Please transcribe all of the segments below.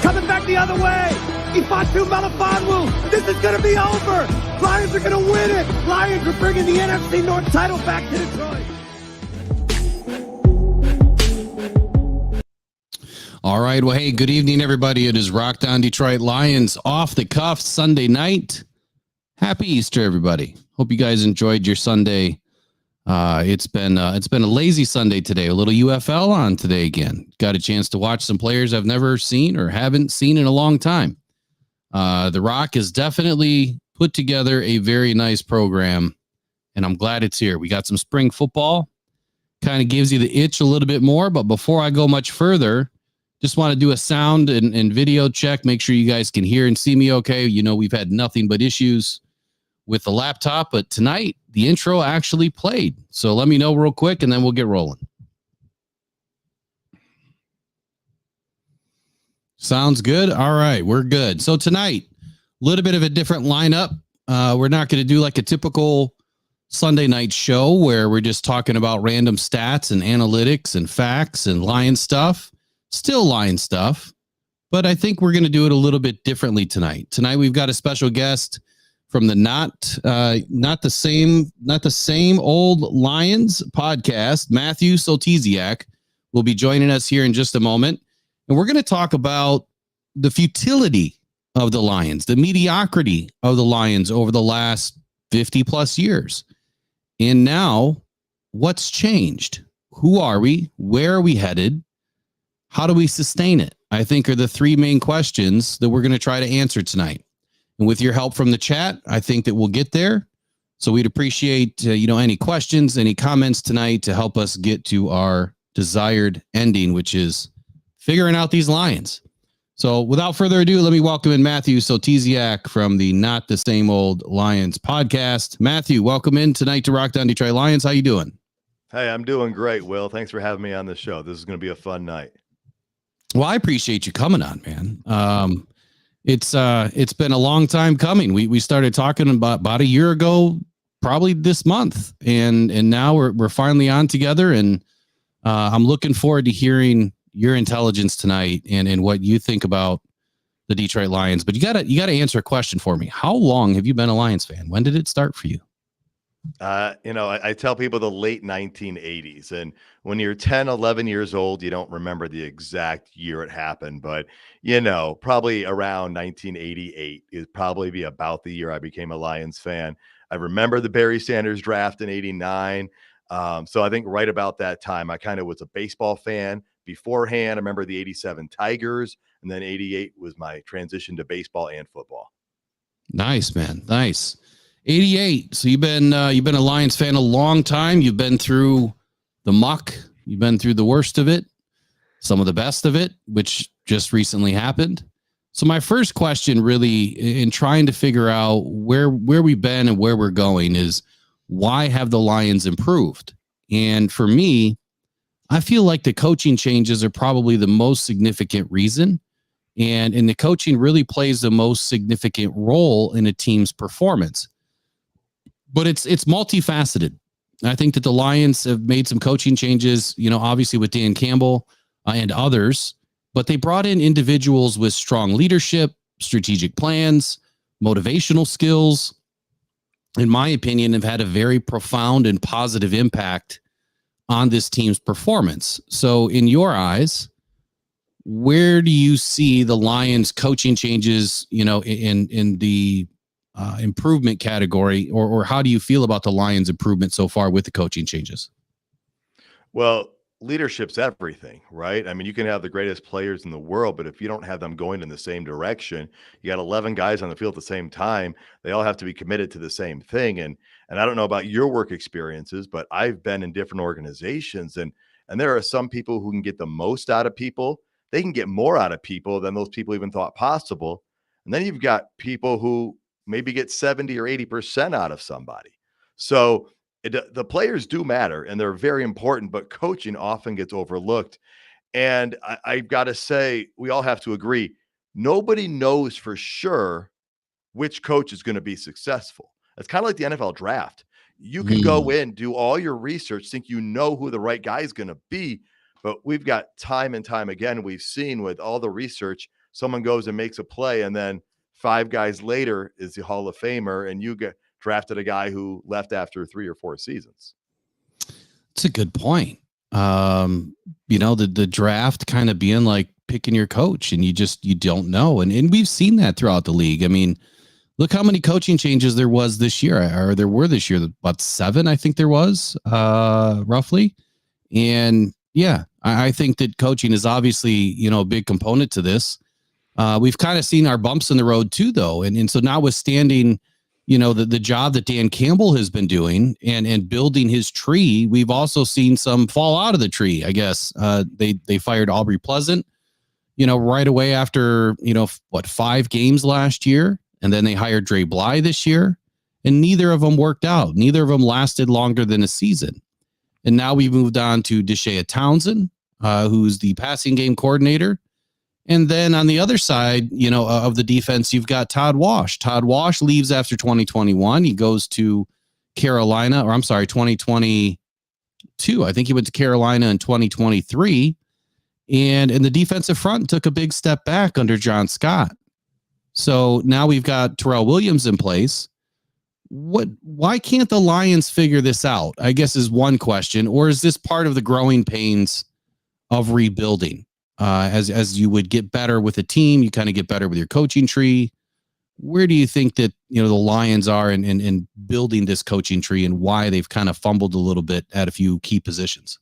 Coming back the other way. Ifatu Melifonwu. This is going to be over. Lions are going to win it. Lions are bringing the NFC North title back to Detroit. All right. Well, hey, good evening, everybody. It is Rocked On Detroit Lions off the cuff Sunday night. Happy Easter, everybody. Hope you guys enjoyed your Sunday. It's been a lazy Sunday today. A little UFL on today again. Got a chance to watch some players I've never seen or haven't seen in a long time. The Rock has definitely put together a very nice program, and I'm glad it's here. We got some spring football. Kind of gives you the itch a little bit more, but before I go much further, just want to do a sound and video check. Make sure you guys can hear and see me okay. You know, we've had nothing but issues with the laptop, but tonight the intro actually played. So let me know real quick and then we'll get rolling. Sounds good. All right, we're good. So tonight, a little bit of a different lineup. We're not going to do like a typical Sunday night show where we're just talking about random stats and analytics and facts and Lion stuff. Still Lion stuff, but I think we're going to do it a little bit differently tonight. Tonight we've got a special guest from the not the same old Lions podcast. Matthew Soltesiak will be joining us here in just a moment, and we're going to talk about the futility of the Lions, the mediocrity of the Lions over the last 50 plus years, and now what's changed? Who are we? Where are we headed? How do we sustain it? I think are the three main questions that we're going to try to answer tonight. And with your help from the chat, I think that we'll get there. So we'd appreciate, any questions, any comments tonight to help us get to our desired ending, which is figuring out these Lions. So without further ado, let me welcome in Matthew Soltesiak from the Not the Same Old Lions podcast. Matthew, welcome in tonight to Rocked On Detroit Lions. How you doing? Hey, I'm doing great, Will. Thanks for having me on the show. This is going to be a fun night. Well, I appreciate you coming on, man. It's been a long time coming. We started talking about a year ago, probably this month, and now we're finally on together. And I'm looking forward to hearing your intelligence tonight and what you think about the Detroit Lions. But you gotta answer a question for me. How long have you been a Lions fan? When did it start for you? I tell people the late 1980s, and when you're 10, 11 years old, you don't remember the exact year it happened, but probably around 1988 is probably be about the year I became a Lions fan. I remember the Barry Sanders draft in 89. So I think right about that time, I kind of was a baseball fan beforehand. I remember the 87 Tigers, and then 88 was my transition to baseball and football. Nice, man. Nice. 88. So you've been a Lions fan a long time. You've been through the muck. You've been through the worst of it, some of the best of it, which just recently happened. So my first question really in trying to figure out where we've been and where we're going is why have the Lions improved? And for me, I feel like the coaching changes are probably the most significant reason. And the coaching really plays the most significant role in a team's performance. But it's multifaceted. I think that the Lions have made some coaching changes, obviously with Dan Campbell and others, but they brought in individuals with strong leadership, strategic plans, motivational skills, in my opinion, have had a very profound and positive impact on this team's performance. So in your eyes, where do you see the Lions coaching changes, in the improvement category, or how do you feel about the Lions improvement so far with the coaching changes? Well, leadership's everything, right? I mean, you can have the greatest players in the world, but if you don't have them going in the same direction, you got 11 guys on the field at the same time. They all have to be committed to the same thing. And I don't know about your work experiences, but I've been in different organizations, and there are some people who can get the most out of people. They can get more out of people than those people even thought possible. And then you've got people who maybe get 70 or 80% out of somebody. So the players do matter and they're very important, but coaching often gets overlooked. And I've got to say, we all have to agree, nobody knows for sure which coach is going to be successful. It's kind of like the NFL draft. You can go in, do all your research, think you know who the right guy is going to be. But we've got time and time again, we've seen with all the research, someone goes and makes a play, and then 5 guys later is the Hall of Famer, and you get drafted a guy who left after 3 or 4 seasons. It's a good point. The draft kind of being like picking your coach, and you don't know. And we've seen that throughout the league. I mean, look how many coaching changes there was this year, or there were this year, about 7, I think there was, roughly. And yeah, I think that coaching is obviously, a big component to this. We've kind of seen our bumps in the road too, though. And so notwithstanding, the job that Dan Campbell has been doing and building his tree, we've also seen some fall out of the tree, I guess. They fired Aubrey Pleasant, right away after, 5 games last year. And then they hired Dre Bly this year. And neither of them worked out. Neither of them lasted longer than a season. And now we've moved on to Deshea Townsend, who's the passing game coordinator. And then on the other side, of the defense, you've got Todd Wash. Todd Wash leaves after 2021. He goes to Carolina, 2022. I think he went to Carolina in 2023. And the defensive front took a big step back under John Scott. So now we've got Terrell Williams in place. Why can't the Lions figure this out, I guess, is one question. Or is this part of the growing pains of rebuilding? As you would get better with a team, you kind of get better with your coaching tree. Where do you think that, the Lions are in building this coaching tree, and why they've kind of fumbled a little bit at a few key positions?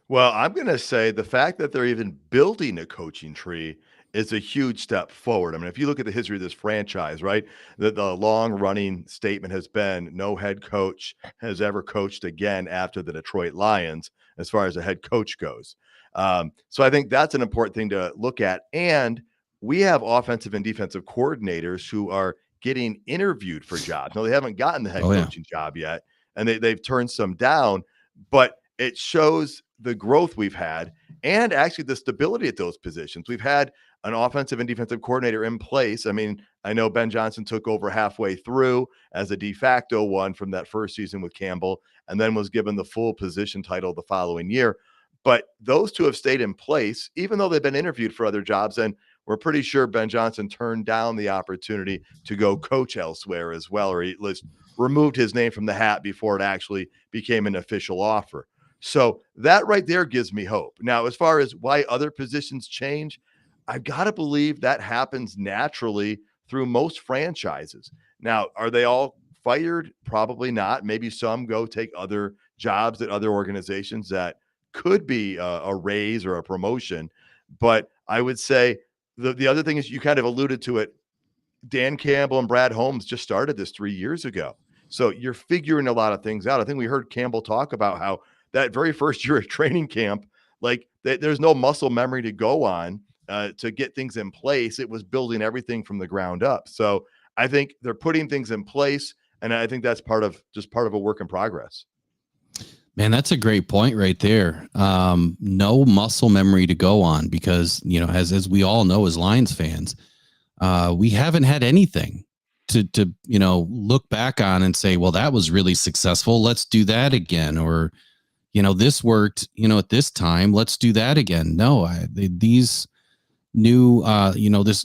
Well, I'm going to say the fact that they're even building a coaching tree is a huge step forward. I mean, if you look at the history of this franchise, right, the long running statement has been no head coach has ever coached again after the Detroit Lions, as far as a head coach goes. So I think that's an important thing to look at. And we have offensive and defensive coordinators who are getting interviewed for jobs. No, they haven't gotten the head coaching job yet, and they've turned some down, but it shows the growth we've had and actually the stability at those positions. We've had an offensive and defensive coordinator in place. I mean, I know Ben Johnson took over halfway through as a de facto one from that first season with Campbell, and then was given the full position title the following year. But those two have stayed in place, even though they've been interviewed for other jobs. And we're pretty sure Ben Johnson turned down the opportunity to go coach elsewhere as well, or he at least removed his name from the hat before it actually became an official offer. So that right there gives me hope. Now, as far as why other positions change, I've got to believe that happens naturally through most franchises. Now, are they all fired? Probably not. Maybe some go take other jobs at other organizations that could be a raise or a promotion. But I would say the other thing is, you kind of alluded to it, Dan Campbell and Brad Holmes just started this 3 years ago. So you're figuring a lot of things out. I think we heard Campbell talk about how that very first year of training camp, like there's no muscle memory to go on to get things in place. It was building everything from the ground up. So I think they're putting things in place, and I think that's part of a work in progress. Man, that's a great point right there. No muscle memory to go on because, as we all know, as Lions fans, we haven't had anything to look back on and say, well, that was really successful. Let's do that again. Or, this worked, at this time, let's do that again. No, these new,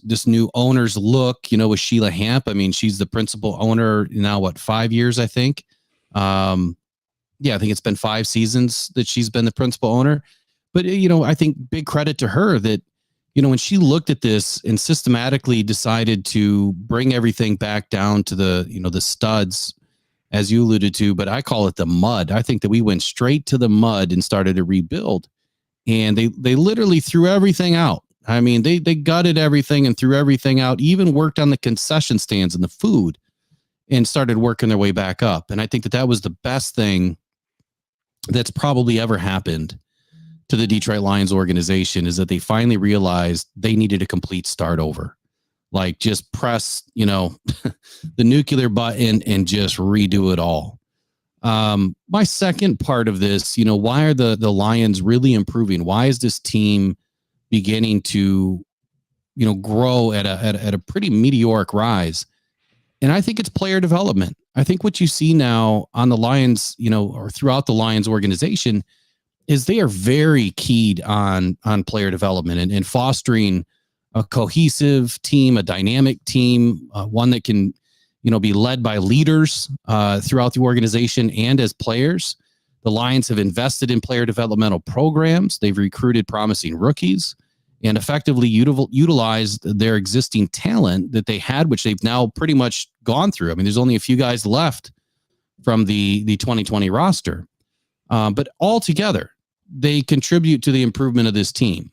this new owner's look, with Sheila Hamp. I mean, she's the principal owner now, 5 years, I think. I think it's been 5 seasons that she's been the principal owner. But, I think big credit to her that, when she looked at this and systematically decided to bring everything back down to the, the studs, as you alluded to, but I call it the mud. I think that we went straight to the mud and started to rebuild. And they literally threw everything out. I mean, they gutted everything and threw everything out, even worked on the concession stands and the food, and started working their way back up. And I think that was the best thing that's probably ever happened to the Detroit Lions organization, is that they finally realized they needed a complete start over. Like, just press, the nuclear button and just redo it all. My second part of this, why are the Lions really improving? Why is this team beginning to, grow at a pretty meteoric rise? And I think it's player development. I think what you see now on the Lions, or throughout the Lions organization, is they are very keyed on player development and fostering a cohesive team, a dynamic team, one that can, be led by leaders throughout the organization and as players. The Lions have invested in player developmental programs. They've recruited promising rookies and effectively utilized their existing talent that they had, which they've now pretty much gone through. I mean, there's only a few guys left from the 2020 roster. But altogether, they contribute to the improvement of this team.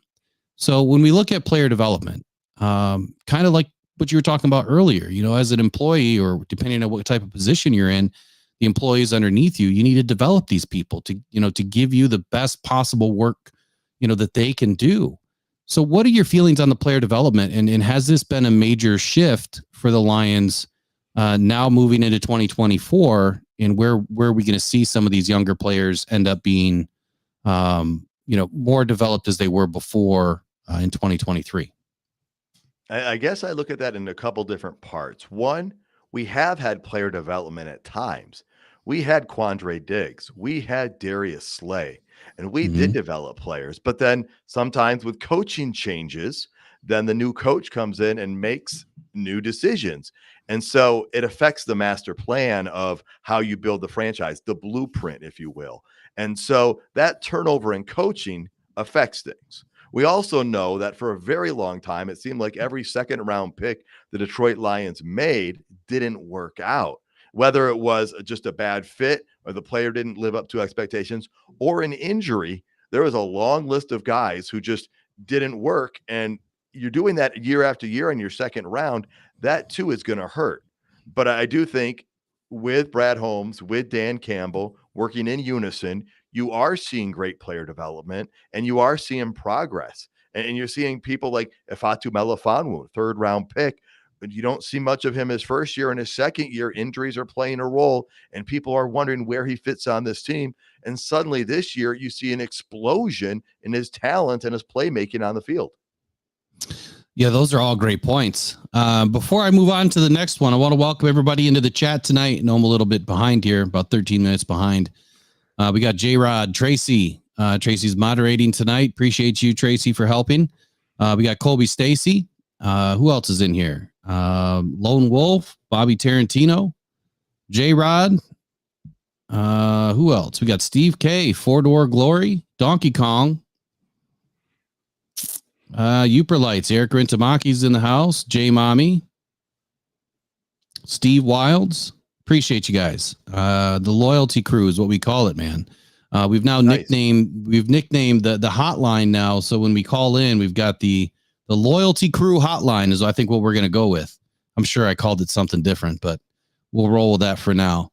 So when we look at player development, kind of like what you were talking about earlier, as an employee, or depending on what type of position you're in, the employees underneath you, you need to develop these people to give you the best possible work, that they can do. So what are your feelings on the player development? And has this been a major shift for the Lions now moving into 2024? And where are we going to see some of these younger players end up being, more developed as they were before in 2023? I guess I look at that in a couple different parts. One, we have had player development at times. We had Quandre Diggs, we had Darius Slay, and we did develop players. But then sometimes with coaching changes, then the new coach comes in and makes new decisions. And so it affects the master plan of how you build the franchise, the blueprint, if you will. And so that turnover in coaching affects things. We also know that for a very long time, it seemed like every second round pick the Detroit Lions made didn't work out, whether it was just a bad fit or the player didn't live up to expectations or an injury. There was a long list of guys who just didn't work. And you're doing that year after year in your second round, that too is going to hurt. But I do think with Brad Holmes, with Dan Campbell working in unison, you are seeing great player development and you are seeing progress. And you're seeing people like Ifatu Melifonwu, third round pick, but you don't see much of him his first year. And his second year, injuries are playing a role and people are wondering where he fits on this team. And suddenly this year, you see an explosion in his talent and his playmaking on the field. Yeah, those are all great points. Before I move on to the next one, I want to welcome everybody into the chat tonight. I know I'm a little bit behind here, about 13 minutes behind. We got J-Rod, Tracy. Tracy's moderating tonight. Appreciate you, Tracy, for helping. We got Colby Stacy. Who else is in here? Lone Wolf, Bobby Tarantino, J-Rod. Who else? We got Steve K, Four Door Glory, Donkey Kong. Uper Lights, Eric Rintamaki's in the house. J Mommy, Steve Wilds. Appreciate you guys. The loyalty crew is what we call it, man. We've now nicknamed the hotline now. So when we call in, we've got the loyalty crew hotline is I think what we're going to go with. I'm sure I called it something different, but we'll roll with that for now.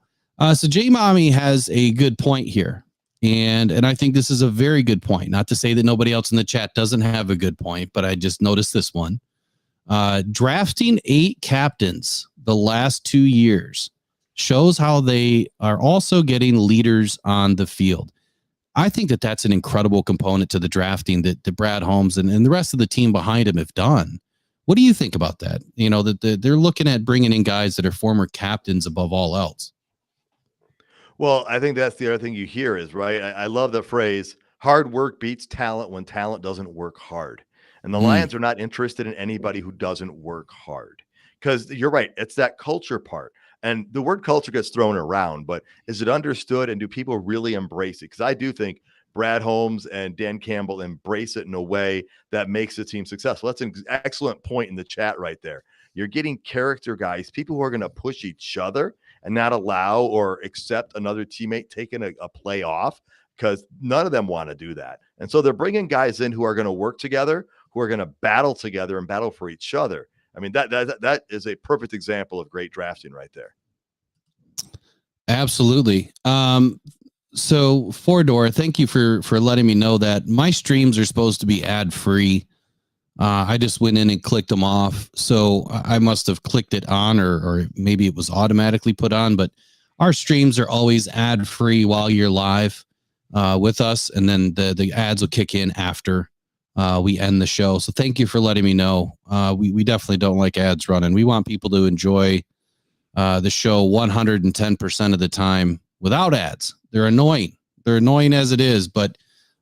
So J Mommy has a good point here. And I think this is a very good point. Not to say that nobody else in the chat doesn't have a good point, but I just noticed this one. Drafting 8 captains the last 2 years shows how they are also getting leaders on the field. I think that that's an incredible component to the drafting that Brad Holmes and the rest of the team behind him have done. What do you think about that? That they're looking at bringing in guys that are former captains above all else. Well, I think that's the other thing you hear is, right? I love the phrase, hard work beats talent when talent doesn't work hard. And the Lions are not interested in anybody who doesn't work hard. Because you're right, it's that culture part. And the word culture gets thrown around, but is it understood and do people really embrace it? Because I do think Brad Holmes and Dan Campbell embrace it in a way that makes the team successful. That's an excellent point in the chat right there. You're getting character guys, people who are going to push each other and not allow or accept another teammate taking a play off, because none of them want to do that. And so they're bringing guys in who are going to work together, who are going to battle together and battle for each other. I mean, that is a perfect example of great drafting right there. Absolutely. So Four-Door, thank you for letting me know that my streams are supposed to be ad-free. I just went in and clicked them off. So I must have clicked it on or maybe it was automatically put on, but our streams are always ad-free while you're live with us. And then the ads will kick in after we end the show. So thank you for letting me know. We definitely don't like ads running. We want people to enjoy the show 110% of the time without ads. They're annoying. They're annoying as it is, but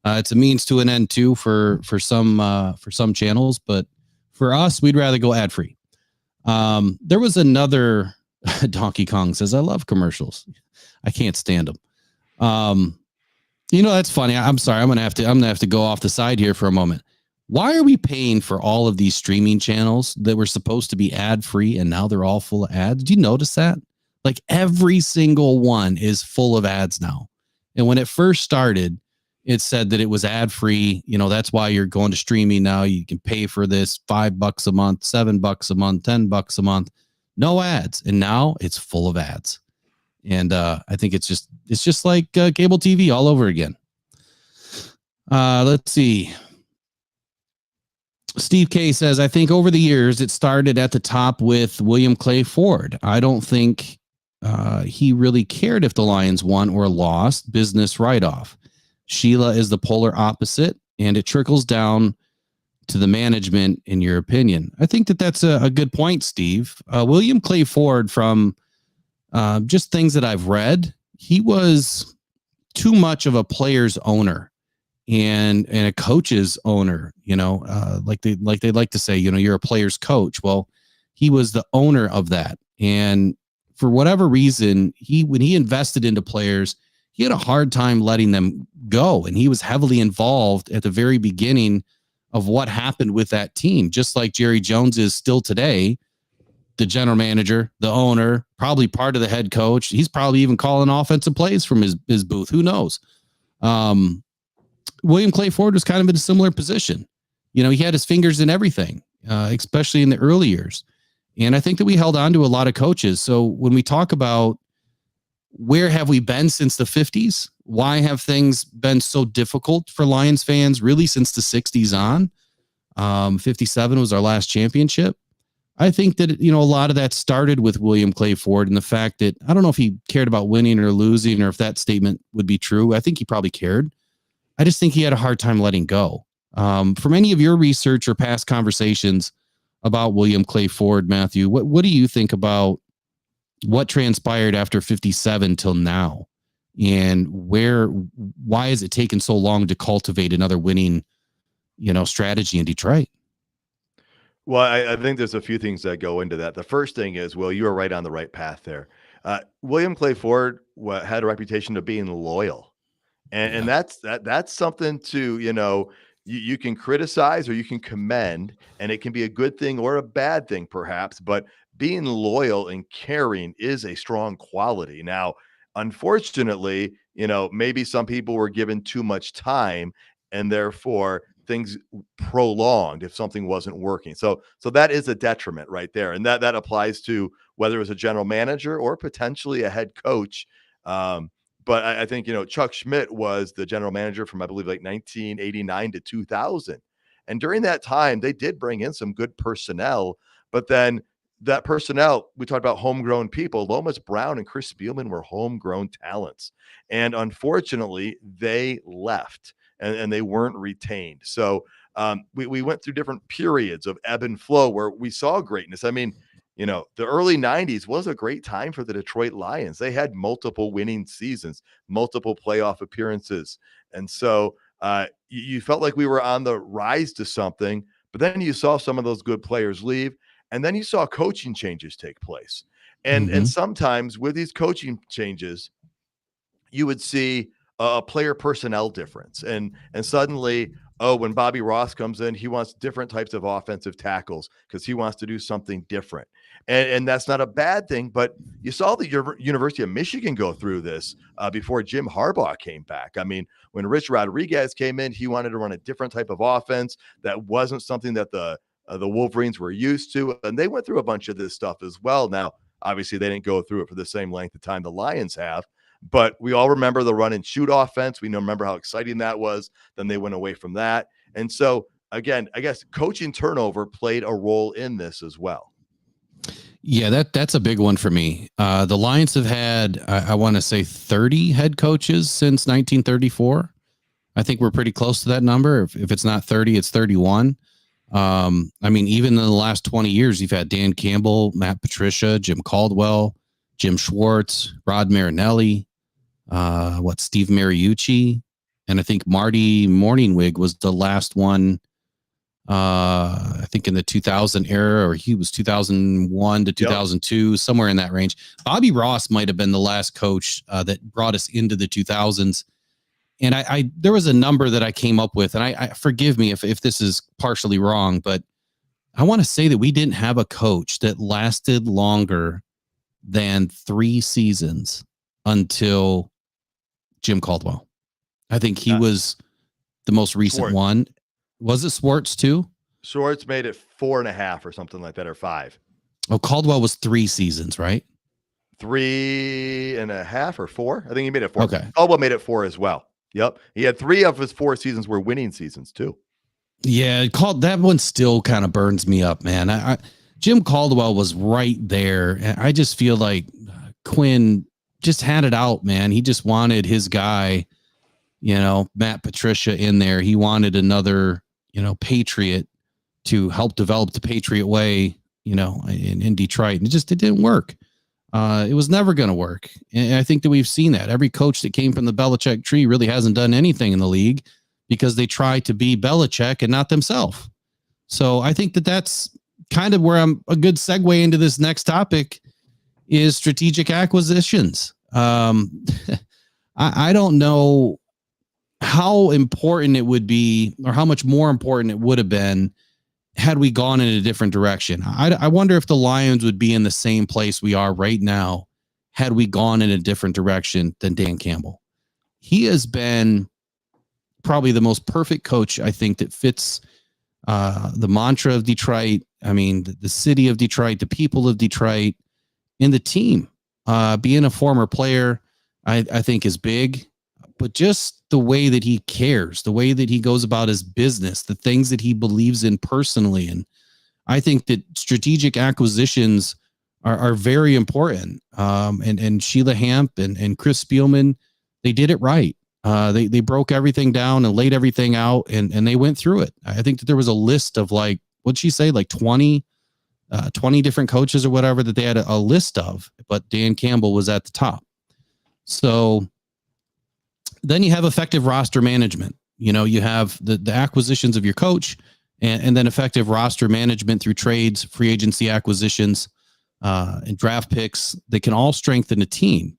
it's a means to an end too for some channels. But For us, we'd rather go ad free. There was another Donkey Kong says, I love commercials. I can't stand them. That's funny. I'm sorry. I'm gonna have to go off the side here for a moment. Why are we paying for all of these streaming channels that were supposed to be ad free and now they're all full of ads? Do you notice that? Like every single one is full of ads now. And when it first started, it said that it was ad free. That's why you're going to streaming now. You can pay for this $5 a month, $7 a month, $10 a month, no ads. And now it's full of ads. And I think it's just like cable TV all over again. Let's see. Steve K says, I think over the years, it started at the top with William Clay Ford. I don't think he really cared if the Lions won or lost. Business write-off. Sheila is the polar opposite, and it trickles down to the management, in your opinion. I think that's a good point, Steve. William Clay Ford, from just things that I've read, he was too much of a player's owner and a coach's owner, like they like to say, you're a player's coach. Well, he was the owner of that. And for whatever reason, when he invested into players, he had a hard time letting them go. And he was heavily involved at the very beginning of what happened with that team, just like Jerry Jones is still today, the general manager, the owner, probably part of the head coach. He's probably even calling offensive plays from his booth. Who knows? William Clay Ford was kind of in a similar position. He had his fingers in everything, especially in the early years. And I think that we held on to a lot of coaches. So when we talk about where have we been since the 50s, why have things been so difficult for Lions fans really since the 60s on? 57 was our last championship. I think that, a lot of that started with William Clay Ford and the fact that I don't know if he cared about winning or losing or if that statement would be true. I think he probably cared. I just think he had a hard time letting go. From any of your research or past conversations about William Clay Ford, Matthew, what do you think about what transpired after 57 till now? And why is it taken so long to cultivate another winning, strategy in Detroit? Well, I think there's a few things that go into that. The first thing is, Will, you are right on the right path there. William Clay Ford had a reputation of being loyal. And that's something to, you can criticize or you can commend, and it can be a good thing or a bad thing, perhaps. But being loyal and caring is a strong quality. Now, unfortunately, maybe some people were given too much time and therefore things prolonged if something wasn't working. So that is a detriment right there. And that applies to whether it was a general manager or potentially a head coach. But I think, Chuck Schmidt was the general manager from, I believe, like 1989 to 2000. And during that time, they did bring in some good personnel. But then that personnel, we talked about homegrown people. Lomas Brown and Chris Spielman were homegrown talents. And unfortunately, they left and they weren't retained. So we went through different periods of ebb and flow where we saw greatness. I mean, the early 90s was a great time for the Detroit Lions. They had multiple winning seasons, multiple playoff appearances. And so you felt like we were on the rise to something, but then you saw some of those good players leave, and then you saw coaching changes take place. And sometimes with these coaching changes, you would see a player personnel difference. And suddenly, when Bobby Ross comes in, he wants different types of offensive tackles because he wants to do something different. And that's not a bad thing, but you saw the University of Michigan go through this before Jim Harbaugh came back. I mean, when Rich Rodriguez came in, he wanted to run a different type of offense that wasn't something that the Wolverines were used to. And they went through a bunch of this stuff as well. Now, obviously, they didn't go through it for the same length of time the Lions have. But we all remember the run and shoot offense. We remember how exciting that was. Then they went away from that. And so, again, I guess coaching turnover played a role in this as well. Yeah, that's a big one for me. The Lions have had, I want to say 30 head coaches since 1934. I think we're pretty close to that number. If it's not 30, it's 31. I mean, even in the last 20 years, you've had Dan Campbell, Matt Patricia, Jim Caldwell, Jim Schwartz, Rod Marinelli, Steve Mariucci, and I think Marty Morningwig was the last one I think in the 2000 era, or he was 2001 to 2002, somewhere in that range. Bobby Ross might have been the last coach that brought us into the 2000s. And I there was a number that I came up with, and I forgive me if this is partially wrong, but I want to say that we didn't have a coach that lasted longer than 3 seasons until Jim Caldwell. I think he was the most recent one. Was it Swartz too? Swartz made it 4.5 or something like that, or 5. Oh, Caldwell was 3 seasons, right? 3.5 or 4. I think he made it 4. Okay. Caldwell made it 4 as well. Yep. He had 3 of his 4 seasons were winning seasons too. Yeah, that one still kind of burns me up, man. Jim Caldwell was right there. And I just feel like Quinn just had it out, man. He just wanted his guy, Matt Patricia in there. He wanted another, Patriot to help develop the Patriot way, in Detroit. And it didn't work. It was never going to work. And I think that we've seen that. Every coach that came from the Belichick tree really hasn't done anything in the league because they try to be Belichick and not themselves. So I think that that's kind of where I'm a good segue into this next topic is strategic acquisitions. I don't know how important it would be or how much more important it would have been had we gone in a different direction. I wonder if the Lions would be in the same place we are right now had we gone in a different direction than Dan Campbell. He has been probably the most perfect coach, I think, that fits the mantra of Detroit. I mean, the city of Detroit, the people of Detroit, and the team. Being a former player, I think is big, but just the way that he cares, the way that he goes about his business, the things that he believes in personally. And I think that strategic acquisitions are very important. And Sheila Hamp and Chris Spielman, they did it right. They broke everything down and laid everything out and they went through it. I think that there was a list of what'd she say? 20 different coaches or whatever that they had a list of, but Dan Campbell was at the top. So then you have effective roster management. You have the acquisitions of your coach and then effective roster management through trades, free agency acquisitions, and draft picks that can all strengthen a team.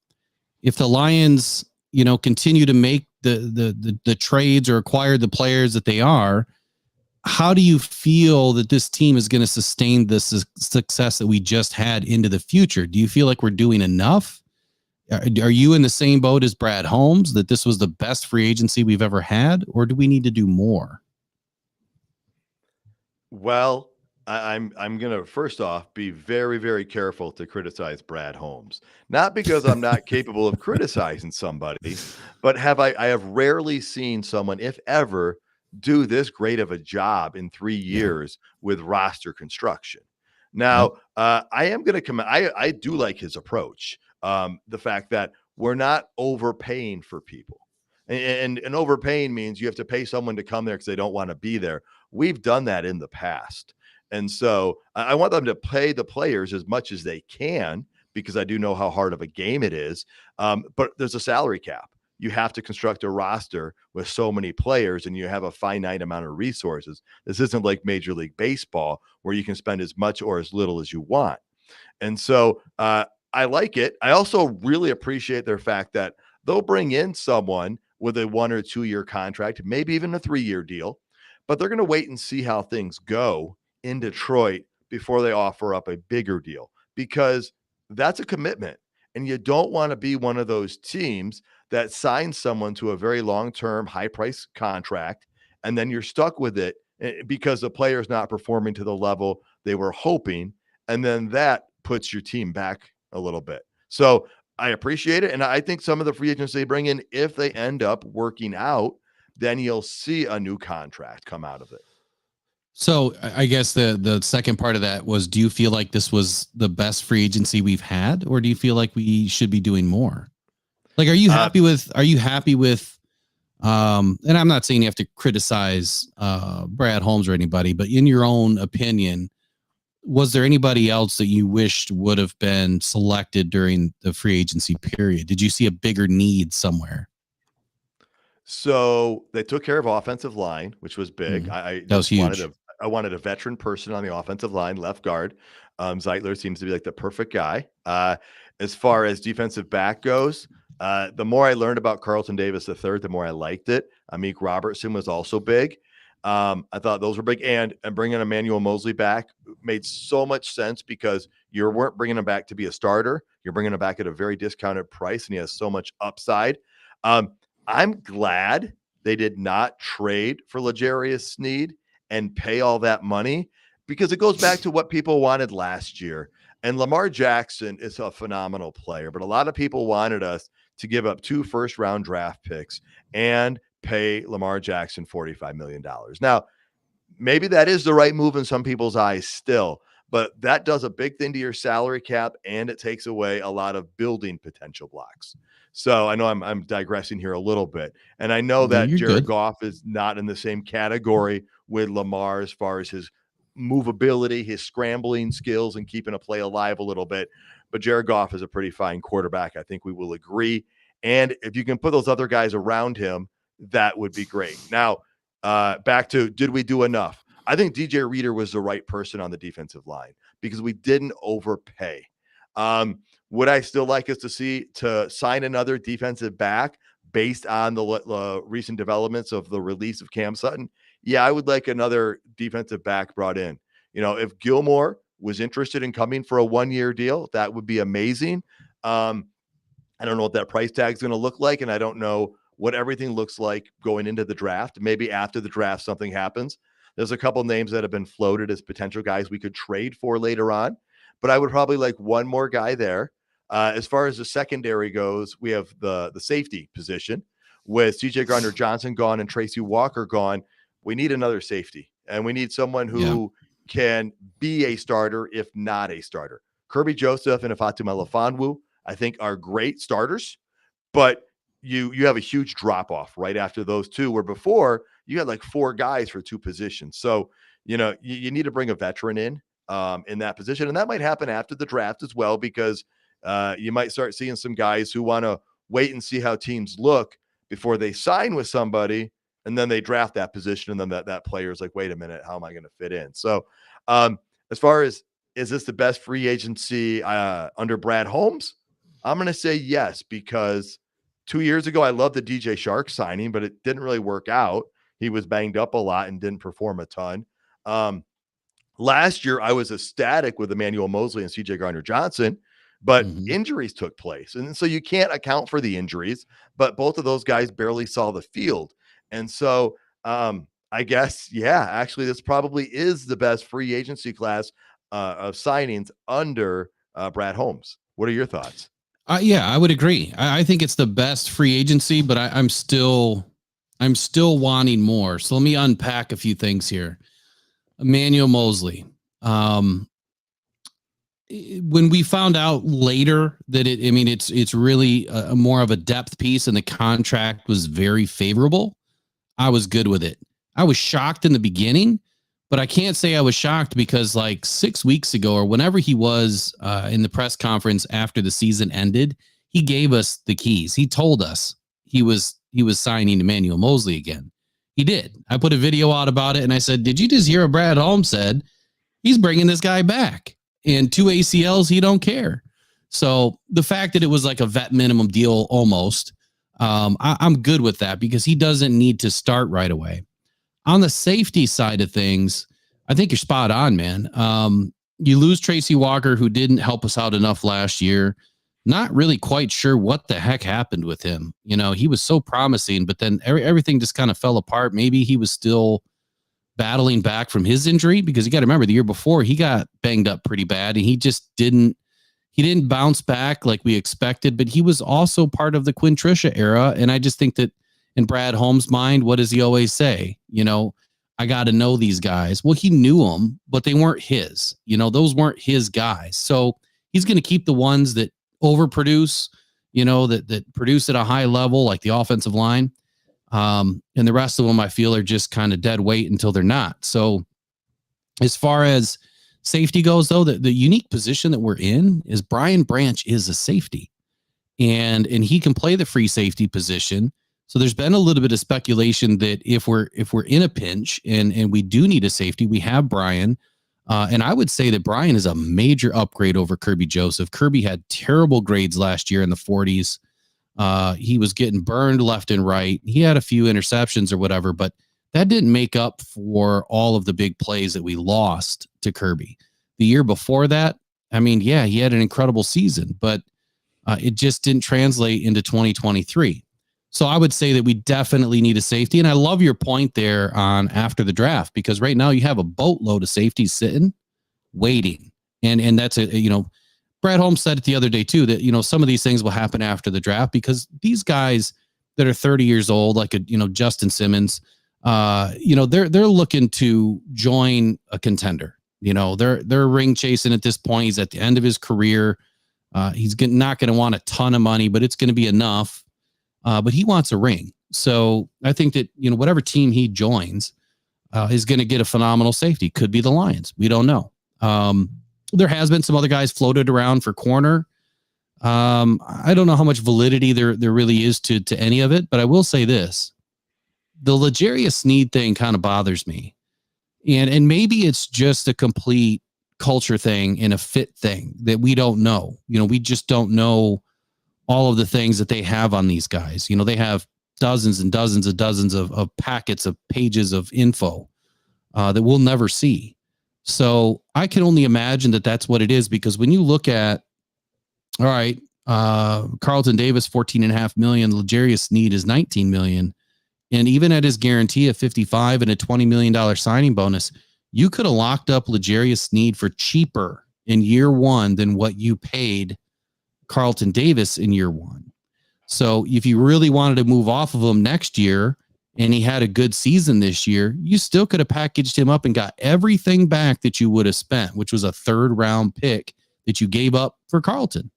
If the Lions, continue to make the trades or acquire the players that they are, how do you feel that this team is going to sustain the success that we just had into the future? Do you feel like we're doing enough? Are you in the same boat as Brad Holmes, that this was the best free agency we've ever had, or do we need to do more? Well, I'm going to first off be very, very careful to criticize Brad Holmes, not because I'm not capable of criticizing somebody, but I have rarely seen someone, if ever, do this great of a job in 3 years with roster construction. Now, I am going to come. I do like his approach. The fact that we're not overpaying for people, and overpaying means you have to pay someone to come there because they don't want to be there. We've done that in the past. And so I want them to pay the players as much as they can because I do know how hard of a game it is. But there's a salary cap. You have to construct a roster with so many players and you have a finite amount of resources. This isn't like Major League Baseball where you can spend as much or as little as you want. And so I like it. I also really appreciate their fact that they'll bring in someone with a 1 or 2 year contract, maybe even a 3-year deal, but they're going to wait and see how things go in Detroit before they offer up a bigger deal, because that's a commitment. And you don't want to be one of those teams that signs someone to a very long-term high price contract. And then you're stuck with it because the player's not performing to the level they were hoping. And then that puts your team back a little bit. So I appreciate it. And I think some of the free agents they bring in, if they end up working out, then you'll see a new contract come out of it. So I guess the second part of that was, do you feel like this was the best free agency we've had, or do you feel like we should be doing more? Like, are you happy with, and I'm not saying you have to criticize Brad Holmes or anybody, but in your own opinion, was there anybody else that you wished would have been selected during the free agency period? Did you see a bigger need somewhere? So they took care of offensive line, which was big. That was huge. I wanted a veteran person on the offensive line, left guard. Zeitler seems to be like the perfect guy. As far as defensive back goes, the more I learned about Carlton Davis III, the more I liked it. Amik Robertson was also big. I thought those were big. And bringing Emmanuel Mosley back made so much sense because you weren't bringing him back to be a starter. You're bringing him back at a very discounted price, and he has so much upside. I'm glad they did not trade for L'Jarius Sneed and pay all that money because it goes back to what people wanted last year. And Lamar Jackson is a phenomenal player, but a lot of people wanted us to give up 2 first-round draft picks and pay Lamar Jackson $45 million. Now, maybe that is the right move in some people's eyes still, but that does a big thing to your salary cap, and it takes away a lot of building potential blocks. So I know I'm digressing here a little bit, and I know No, that you're Jared good. Goff is not in the same category with Lamar as far as his movability, his scrambling skills, and keeping a play alive a little bit. But Jared Goff is a pretty fine quarterback. I think we will agree. And if you can put those other guys around him, that would be great. Now, back to, did we do enough? I think DJ Reader was the right person on the defensive line because we didn't overpay. Would I still like us to sign another defensive back based on the recent developments of the release of Cam Sutton? Yeah, I would like another defensive back brought in. If Gilmore was interested in coming for a 1-year deal, that would be amazing. I don't know what that price tag is going to look like, and I don't know what everything looks like going into the draft. Maybe after the draft, something happens. There's a couple names that have been floated as potential guys we could trade for later on, but I would probably like one more guy there. As far as the secondary goes, we have the safety position with CJ Gardner-Johnson gone and Tracy Walker gone. We need another safety, and we need someone who can be a starter, if not a starter. Kirby Joseph and Ifatu Melifonwu, I think, are great starters, but you have a huge drop off right after those two, where before you had like 4 guys for 2 positions. So, you need to bring a veteran in that position. And that might happen after the draft as well, because you might start seeing some guys who want to wait and see how teams look before they sign with somebody. And then they draft that position. And then that player is like, wait a minute, how am I going to fit in? So as far as, is this the best free agency under Brad Holmes? I'm going to say yes, because 2 years ago, I loved the DJ Shark signing, but it didn't really work out. He was banged up a lot and didn't perform a ton. Last year, I was ecstatic with Emmanuel Mosley and CJ Gardner-Johnson, but injuries took place. And so you can't account for the injuries, but both of those guys barely saw the field. And so I guess, actually, this probably is the best free agency class of signings under Brad Holmes. What are your thoughts? Yeah, I would agree. I think it's the best free agency, but I'm still wanting more. So let me unpack a few things here. Emmanuel Mosley. When we found out later that it's really more of a depth piece and the contract was very favorable, I was good with it. I was shocked in the beginning, but I can't say I was shocked because like 6 weeks ago or whenever he was in the press conference after the season ended, he gave us the keys. He told us he was signing Emmanuel Mosley again. He did. I put a video out about it and I said, did you just hear what Brad Holmes said? He's bringing this guy back, and 2 ACLs, he don't care. So the fact that it was like a vet minimum deal almost, I'm good with that because he doesn't need to start right away. On the safety side of things, I think you're spot on, man. You lose Tracy Walker, who didn't help us out enough last year. Not really quite sure what the heck happened with him. He was so promising, but then everything just kind of fell apart. Maybe he was still battling back from his injury, because you got to remember the year before he got banged up pretty bad and he just didn't bounce back like we expected, but he was also part of the Quinn Trisha era. And I just think that in Brad Holmes' mind, what does he always say? I got to know these guys. Well, he knew them, but they weren't his, those weren't his guys. So he's going to keep the ones that overproduce, that produce at a high level, like the offensive line. And the rest of them, I feel, are just kind of dead weight until they're not. So as far as safety goes, though, the unique position that we're in is Brian Branch is a safety, and he can play the free safety position. So there's been a little bit of speculation that if we're in a pinch and we do need a safety, we have Brian. And I would say that Brian is a major upgrade over Kirby Joseph. Kirby had terrible grades last year in the 40s. He was getting burned left and right. He had a few interceptions or whatever, but that didn't make up for all of the big plays that we lost to Kirby. The year before that, I mean, yeah, he had an incredible season, but it just didn't translate into 2023. So I would say that we definitely need a safety. And I love your point there on after the draft, because right now you have a boatload of safeties sitting, waiting. And that's Brad Holmes said it the other day too, that, some of these things will happen after the draft because these guys that are 30 years old, like, Justin Simmons, they're looking to join a contender. They're ring chasing at this point. He's at the end of his career. He's not going to want a ton of money, but it's going to be enough. But he wants a ring. So I think that, whatever team he joins is going to get a phenomenal safety. Could be the Lions. We don't know. There has been some other guys floated around for corner. I don't know how much validity there really is to any of it, but I will say this. The L'Jarius Sneed thing kind of bothers me. And maybe it's just a complete culture thing and a fit thing that we don't know. We just don't know all of the things that they have on these guys. They have dozens and dozens of packets of pages of info that we'll never see. So I can only imagine that that's what it is, because when you look at, all right, Carlton Davis, $14.5 million, L'Jarius Sneed is $19 million. And even at his guarantee of 55 and a $20 million signing bonus, you could have locked up L'Jarius Sneed for cheaper in year one than what you paid Carlton Davis in year one. So if you really wanted to move off of him next year and he had a good season this year, you still could have packaged him up and got everything back that you would have spent, which was a 3rd round pick that you gave up for Carlton.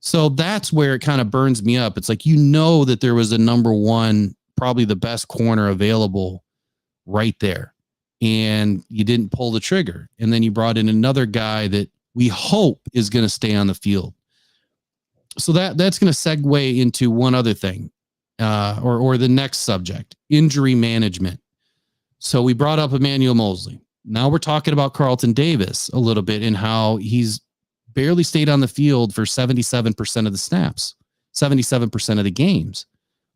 So that's where it kind of burns me up. It's like, that there was a number one, probably the best corner available right there, and you didn't pull the trigger. And then you brought in another guy that we hope is going to stay on the field. So that's going to segue into one other thing, or the next subject, injury management. So we brought up Emmanuel Moseley. Now we're talking about Carlton Davis a little bit and how he's barely stayed on the field for 77% of the snaps, 77% of the games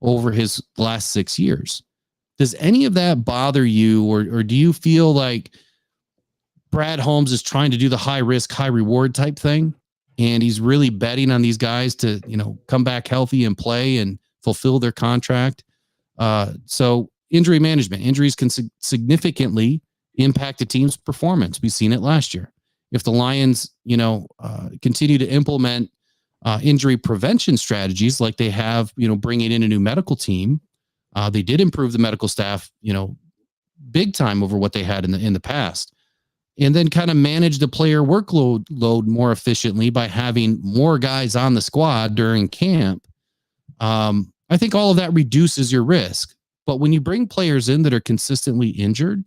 over his last 6 years. Does any of that bother you, or do you feel like Brad Holmes is trying to do the high risk, high reward type thing, and he's really betting on these guys to, come back healthy and play and fulfill their contract? So injury management, injuries can significantly impact a team's performance. We've seen it last year. If the Lions, continue to implement injury prevention strategies like they have, bringing in a new medical team, they did improve the medical staff, big time over what they had in the past. And then kind of manage the player workload more efficiently by having more guys on the squad during camp. I think all of that reduces your risk. But when you bring players in that are consistently injured,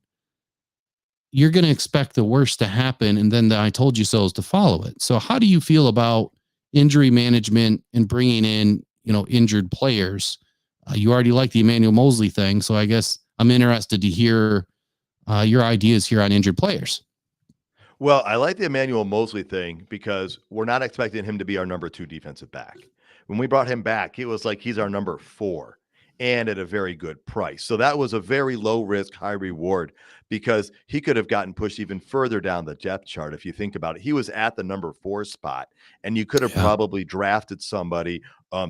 you're going to expect the worst to happen, and then the I told you so is to follow it. So how do you feel about injury management and bringing in, injured players? You already like the Emmanuel Moseley thing, so I guess I'm interested to hear your ideas here on injured players. Well, I like the Emmanuel Moseley thing because we're not expecting him to be our number 2 defensive back. When we brought him back, it was like he's our number 4 and at a very good price. So that was a very low risk, high reward, because he could have gotten pushed even further down the depth chart. If you think about it, he was at the number 4 spot, and you could have probably drafted somebody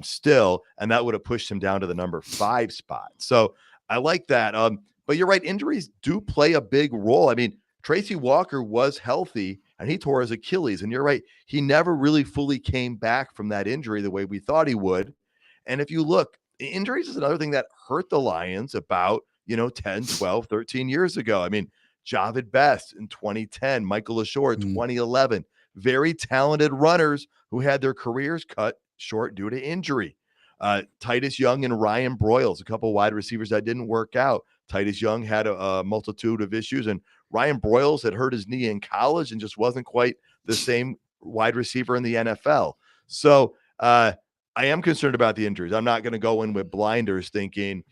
still, and that would have pushed him down to the number 5 spot. So I like that. But you're right. Injuries do play a big role. I mean, Tracy Walker was healthy and he tore his Achilles, and you're right. He never really fully came back from that injury the way we thought he would. And if you look, injuries is another thing that hurt the Lions about, 10, 12, 13 years ago. I mean, Javid Best in 2010, Michael LaShore in 2011, very talented runners who had their careers cut short due to injury. Titus Young and Ryan Broyles, a couple wide receivers that didn't work out. Titus Young had a multitude of issues, and Ryan Broyles had hurt his knee in college and just wasn't quite the same wide receiver in the NFL. So I am concerned about the injuries. I'm not going to go in with blinders thinking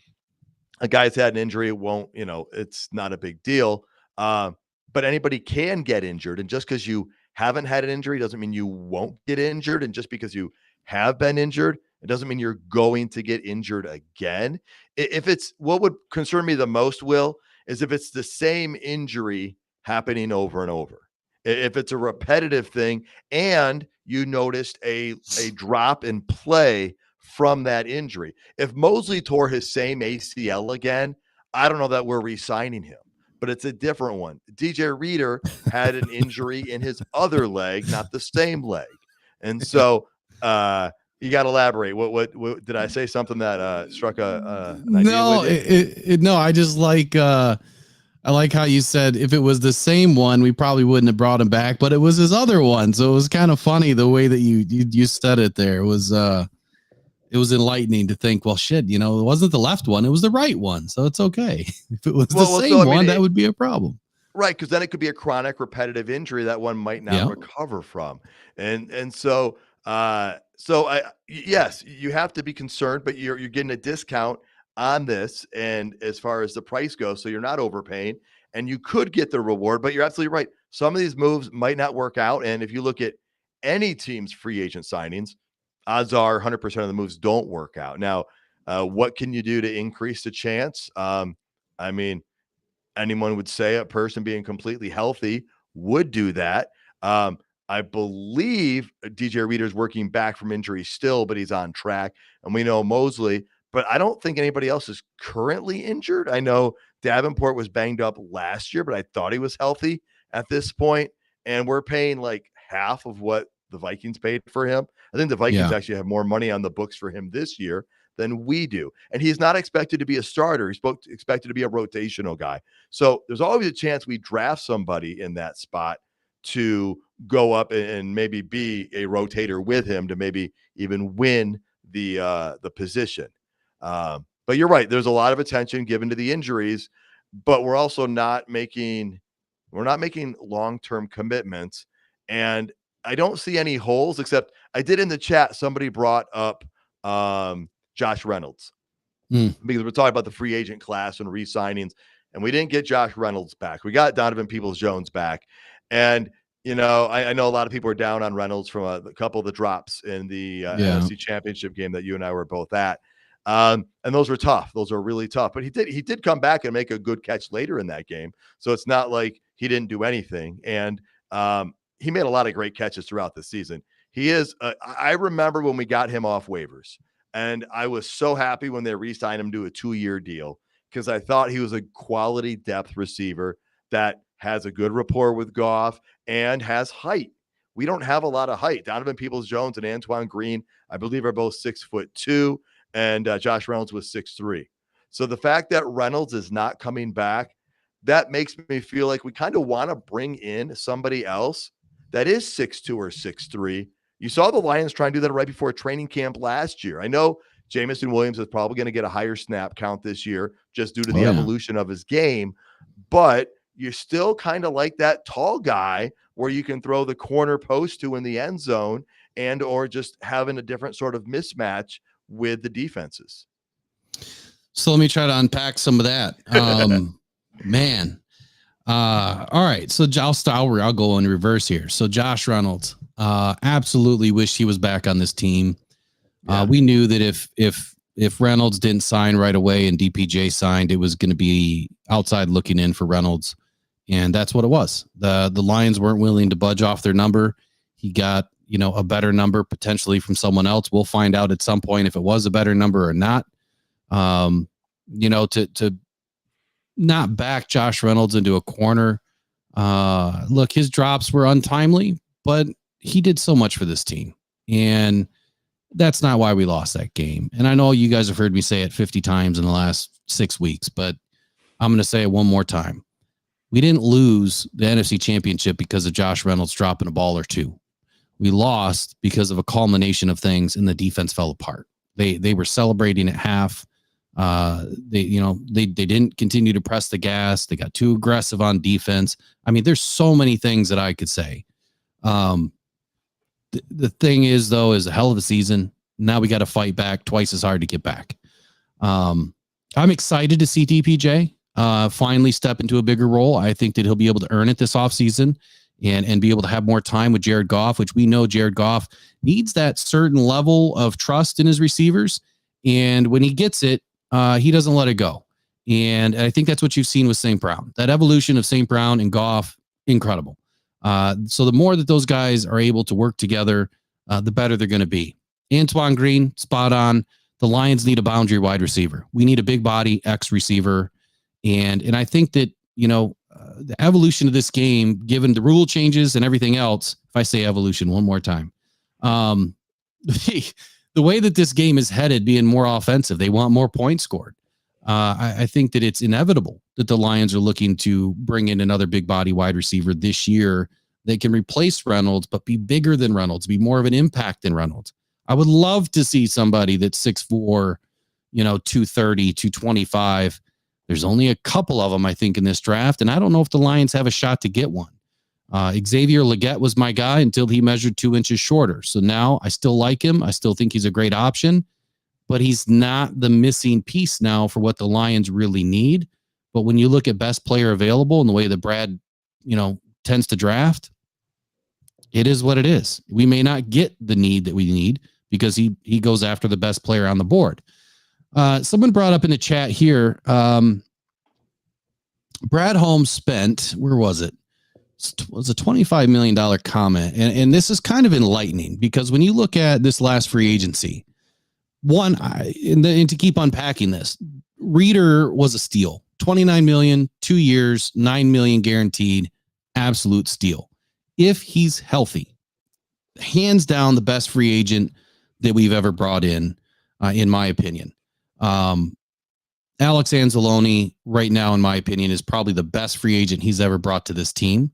a guy's had an injury. It won't, it's not a big deal. But anybody can get injured. And just because you haven't had an injury doesn't mean you won't get injured. And just because you have been injured, it doesn't mean you're going to get injured again. If it's what would concern me the most, Will, is if it's the same injury happening over and over. If it's a repetitive thing and you noticed a drop in play from that injury. If Mosley tore his same ACL again, I don't know that we're re-signing him, but it's a different one. DJ Reader had an injury in his other leg, not the same leg. And so you got to elaborate. What did I say something that struck an idea No, with you? no, I just I like how you said if it was the same one, we probably wouldn't have brought him back, but it was his other one. So it was kind of funny the way that you said it there. It was enlightening to think, well, shit, it wasn't the left one, it was the right one. So it's okay. If it was the same one, that would be a problem. Right, because then it could be a chronic repetitive injury that one might not recover from. And so yes, you have to be concerned, but you're getting a discount on this, and as far as the price goes, so you're not overpaying, and you could get the reward. But you're absolutely right. Some of these moves might not work out, and if you look at any team's free agent signings, odds are 100% of the moves don't work out. Now, what can you do to increase the chance? I mean, anyone would say a person being completely healthy would do that. I believe DJ Reader's working back from injury still, but he's on track, and we know Mosley. But I don't think anybody else is currently injured. I know Davenport was banged up last year, but I thought he was healthy at this point. And we're paying like half of what the Vikings paid for him. I think the Vikings actually have more money on the books for him this year than we do. And he's not expected to be a starter. He's expected to be a rotational guy. So there's always a chance we draft somebody in that spot to go up and maybe be a rotator with him to maybe even win the position. But you're right. There's a lot of attention given to the injuries, but we're also not making long-term commitments. And I don't see any holes, except I did in the chat. Somebody brought up Josh Reynolds because we're talking about the free agent class and re-signings, and we didn't get Josh Reynolds back. We got Donovan Peoples-Jones back. And, I know a lot of people are down on Reynolds from a couple of the drops in the NFC Championship game that you and I were both at. And those were tough. Those are really tough. But he did come back and make a good catch later in that game. So it's not like he didn't do anything. And he made a lot of great catches throughout the season. He is. I remember when we got him off waivers, and I was so happy when they re-signed him to a 2-year deal because I thought he was a quality depth receiver that has a good rapport with Goff and has height. We don't have a lot of height. Donovan Peoples-Jones and Antoine Green, I believe, are both 6'2". And Josh Reynolds was 6'3". So the fact that Reynolds is not coming back, that makes me feel like we kind of want to bring in somebody else that is 6'2" or 6'3". You saw the Lions try and do that right before training camp last year. I know Jamison Williams is probably going to get a higher snap count this year just due to the evolution of his game, but you're still kind of like that tall guy where you can throw the corner post to in the end zone and or just having a different sort of mismatch with the defenses. So let me try to unpack some of that. Man. All right. So I'll go in reverse here. So Josh Reynolds, absolutely wish he was back on this team. We knew that if Reynolds didn't sign right away and DPJ signed, it was going to be outside looking in for Reynolds. And that's what it was. The Lions weren't willing to budge off their number. He got, a better number potentially from someone else. We'll find out at some point if it was a better number or not. To not back Josh Reynolds into a corner. Look, his drops were untimely, but he did so much for this team. And that's not why we lost that game. And I know you guys have heard me say it 50 times in the last 6 weeks, but I'm going to say it one more time. We didn't lose the NFC Championship because of Josh Reynolds dropping a ball or two. We lost because of a culmination of things and the defense fell apart. They were celebrating at half. They didn't continue to press the gas. They got too aggressive on defense. I mean, there's so many things that I could say. The thing is, though, is a hell of a season. Now we got to fight back twice as hard to get back. I'm excited to see DPJ finally step into a bigger role. I think that he'll be able to earn it this offseason and be able to have more time with Jared Goff, which we know Jared Goff needs that certain level of trust in his receivers. And when he gets it, he doesn't let it go. And I think that's what you've seen with St. Brown. That evolution of St. Brown and Goff, incredible. So the more that those guys are able to work together, the better they're going to be. Antoine Green, spot on. The Lions need a boundary wide receiver. We need a big body X receiver. And I think that, the evolution of this game, given the rule changes and everything else, if I say evolution one more time, the way that this game is headed, being more offensive, they want more points scored. I think that it's inevitable that the Lions are looking to bring in another big body wide receiver this year. They can replace Reynolds, but be bigger than Reynolds, be more of an impact than Reynolds. I would love to see somebody that's 6'4", 230, 225. There's only a couple of them, I think, in this draft, and I don't know if the Lions have a shot to get one. Xavier Legette was my guy until he measured 2 inches shorter. So now I still like him. I still think he's a great option, but he's not the missing piece now for what the Lions really need. But when you look at best player available and the way that Brad, tends to draft, it is what it is. We may not get the need that we need because he goes after the best player on the board. Someone brought up in the chat here, Brad Holmes spent, where was it? It was a $25 million comment. And this is kind of enlightening because when you look at this last free agency, and to keep unpacking this, Reader was a steal. 29 million, 2 years, 9 million guaranteed, absolute steal. If he's healthy, hands down the best free agent that we've ever brought in my opinion. Alex Anzalone right now, in my opinion, is probably the best free agent he's ever brought to this team.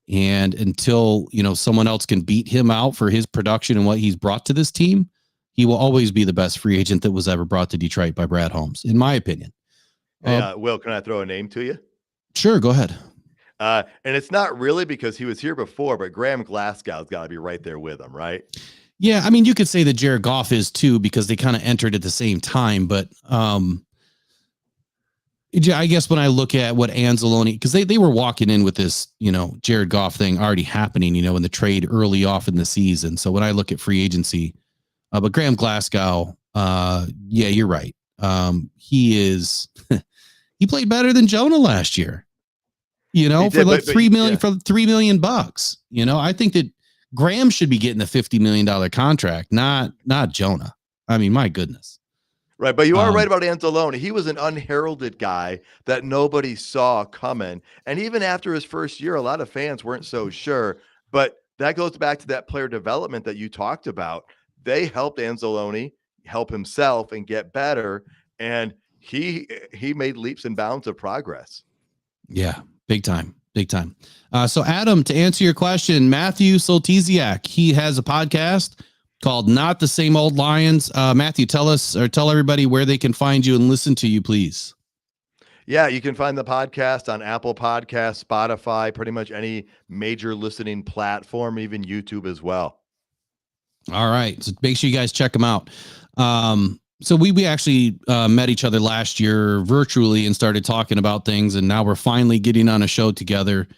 And until, someone else can beat him out for his production and what he's brought to this team, he will always be the best free agent that was ever brought to Detroit by Brad Holmes, in my opinion. Hey, Will, can I throw a name to you? Sure, go ahead. And it's not really because he was here before, but Graham Glasgow's got to be right there with him, right? Yeah, I mean, you could say that Jared Goff is too because they kind of entered at the same time. But I guess when I look at what Anzalone, because they were walking in with this, Jared Goff thing already happening, in the trade early off in the season. So when I look at free agency, but Graham Glasgow, yeah, you're right. He played better than Jonah last year, for like $3 million, for $3 million. I think that Graham should be getting a $50 million contract, not Jonah. I mean, my goodness. Right. But you are right about Anzalone. He was an unheralded guy that nobody saw coming. And even after his first year, a lot of fans weren't so sure. But that goes back to that player development that you talked about. They helped Anzalone help himself and get better. And he made leaps and bounds of progress. Yeah, big time. Big time. So Adam, to answer your question, Matthew Soltesiak, he has a podcast called Not the Same Old Lions. Matthew, tell everybody where they can find you and listen to you, please. Yeah, you can find the podcast on Apple Podcasts, Spotify, pretty much any major listening platform, even YouTube as well. All right. So make sure you guys check them out. So we actually met each other last year virtually and started talking about things. And now we're finally getting on a show together.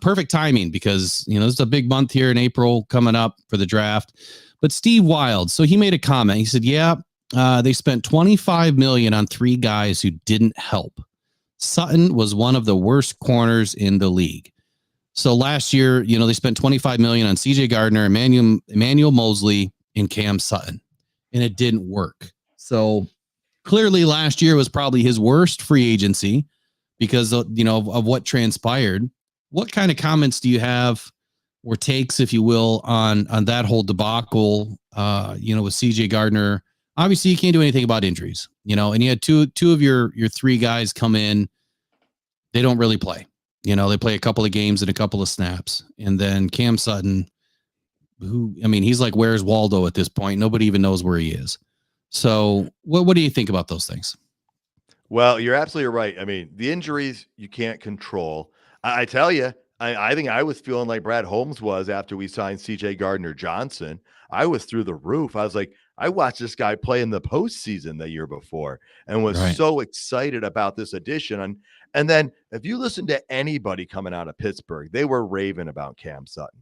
Perfect timing because, this is a big month here in April coming up for the draft. But Steve Wild, so he made a comment. He said, they spent $25 million on 3 guys who didn't help. Sutton was one of the worst corners in the league. So last year, they spent $25 million on CJ Gardner, Emmanuel Mosley, and Cam Sutton, and it didn't work. So clearly last year was probably his worst free agency because of what transpired. What kind of comments do you have or takes, if you will, on that whole debacle, with CJ Gardner? Obviously you can't do anything about injuries, and you had two of your 3 guys come in. They don't really play, they play a couple of games and a couple of snaps. And then Cam Sutton, he's like, where's Waldo at this point? Nobody even knows where he is. So what do you think about those things? Well, you're absolutely right. I mean, the injuries you can't control. I tell you, I think I was feeling like Brad Holmes was after we signed CJ Gardner Johnson. I was through the roof. I was like, I watched this guy play in the postseason the year before and was Right. so excited about this addition. And then if you listen to anybody coming out of Pittsburgh, they were raving about Cam Sutton.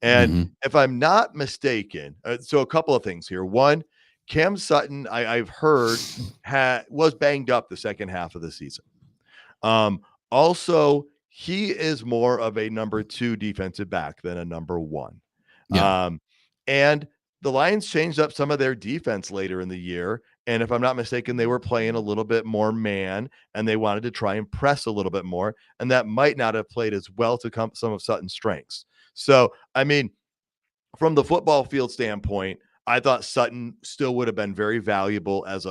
And Mm-hmm. if I'm not mistaken, so a couple of things here. One, Cam Sutton, I've heard, was banged up the second half of the season. Also, he is more of a number 2 defensive back than a number 1. Yeah. And the Lions changed up some of their defense later in the year. And if I'm not mistaken, they were playing a little bit more man and they wanted to try and press a little bit more. And that might not have played as well to some of Sutton's strengths. So, I mean, from the football field standpoint, I thought Sutton still would have been very valuable as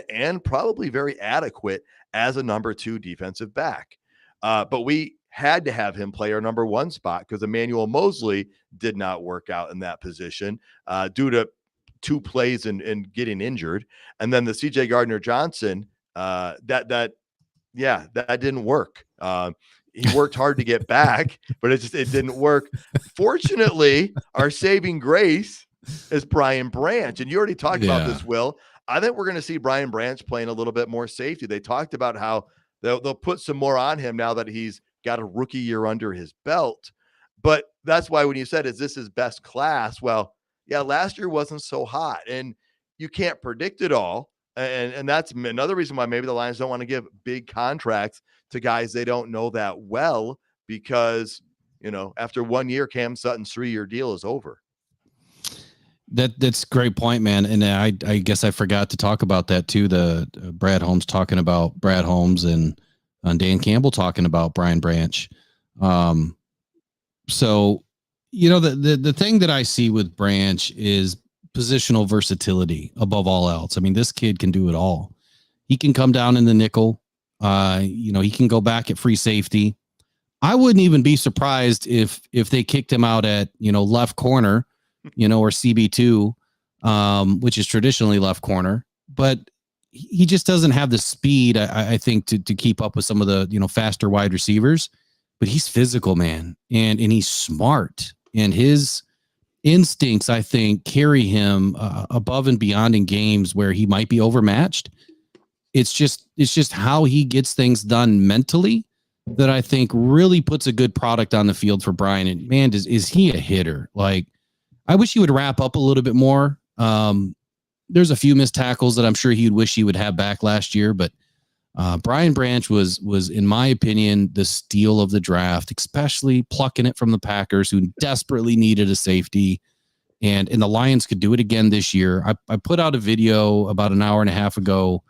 and probably very adequate as a number 2 defensive back. But we had to have him play our number 1 spot because Emmanuel Mosley did not work out in that position due to 2 plays and getting injured. And then the CJ Gardner-Johnson, that didn't work. He worked hard to get back, but it didn't work. Fortunately, our saving grace is Brian Branch. And you already talked about this, Will. I think we're going to see Brian Branch playing a little bit more safety. They talked about how they'll put some more on him now that he's got a rookie year under his belt. But that's why when you said, is this his best class? Well, yeah, last year wasn't so hot. And you can't predict it all. And that's another reason why maybe the Lions don't want to give big contracts to guys they don't know that well, because, after 1 year, Cam Sutton's 3-year deal is over. That's a great point, man. And I guess I forgot to talk about that too. The Brad Holmes talking about Brad Holmes and Dan Campbell talking about Brian Branch. So, the thing that I see with Branch is positional versatility above all else. I mean, this kid can do it all. He can come down in the nickel. He can go back at free safety. I wouldn't even be surprised if they kicked him out at, left corner, or CB2, which is traditionally left corner, but he just doesn't have the speed, I think, to keep up with some of the, faster wide receivers, but he's physical, man. And he's smart, and his instincts, I think, carry him above and beyond in games where he might be overmatched. It's just how he gets things done mentally that I think really puts a good product on the field for Brian. And man, is he a hitter? Like, I wish he would wrap up a little bit more. There's a few missed tackles that I'm sure he'd wish he would have back last year, but Brian Branch was, in my opinion, the steal of the draft, especially plucking it from the Packers, who desperately needed a safety. And the Lions could do it again this year. I put out a video about an hour and a half ago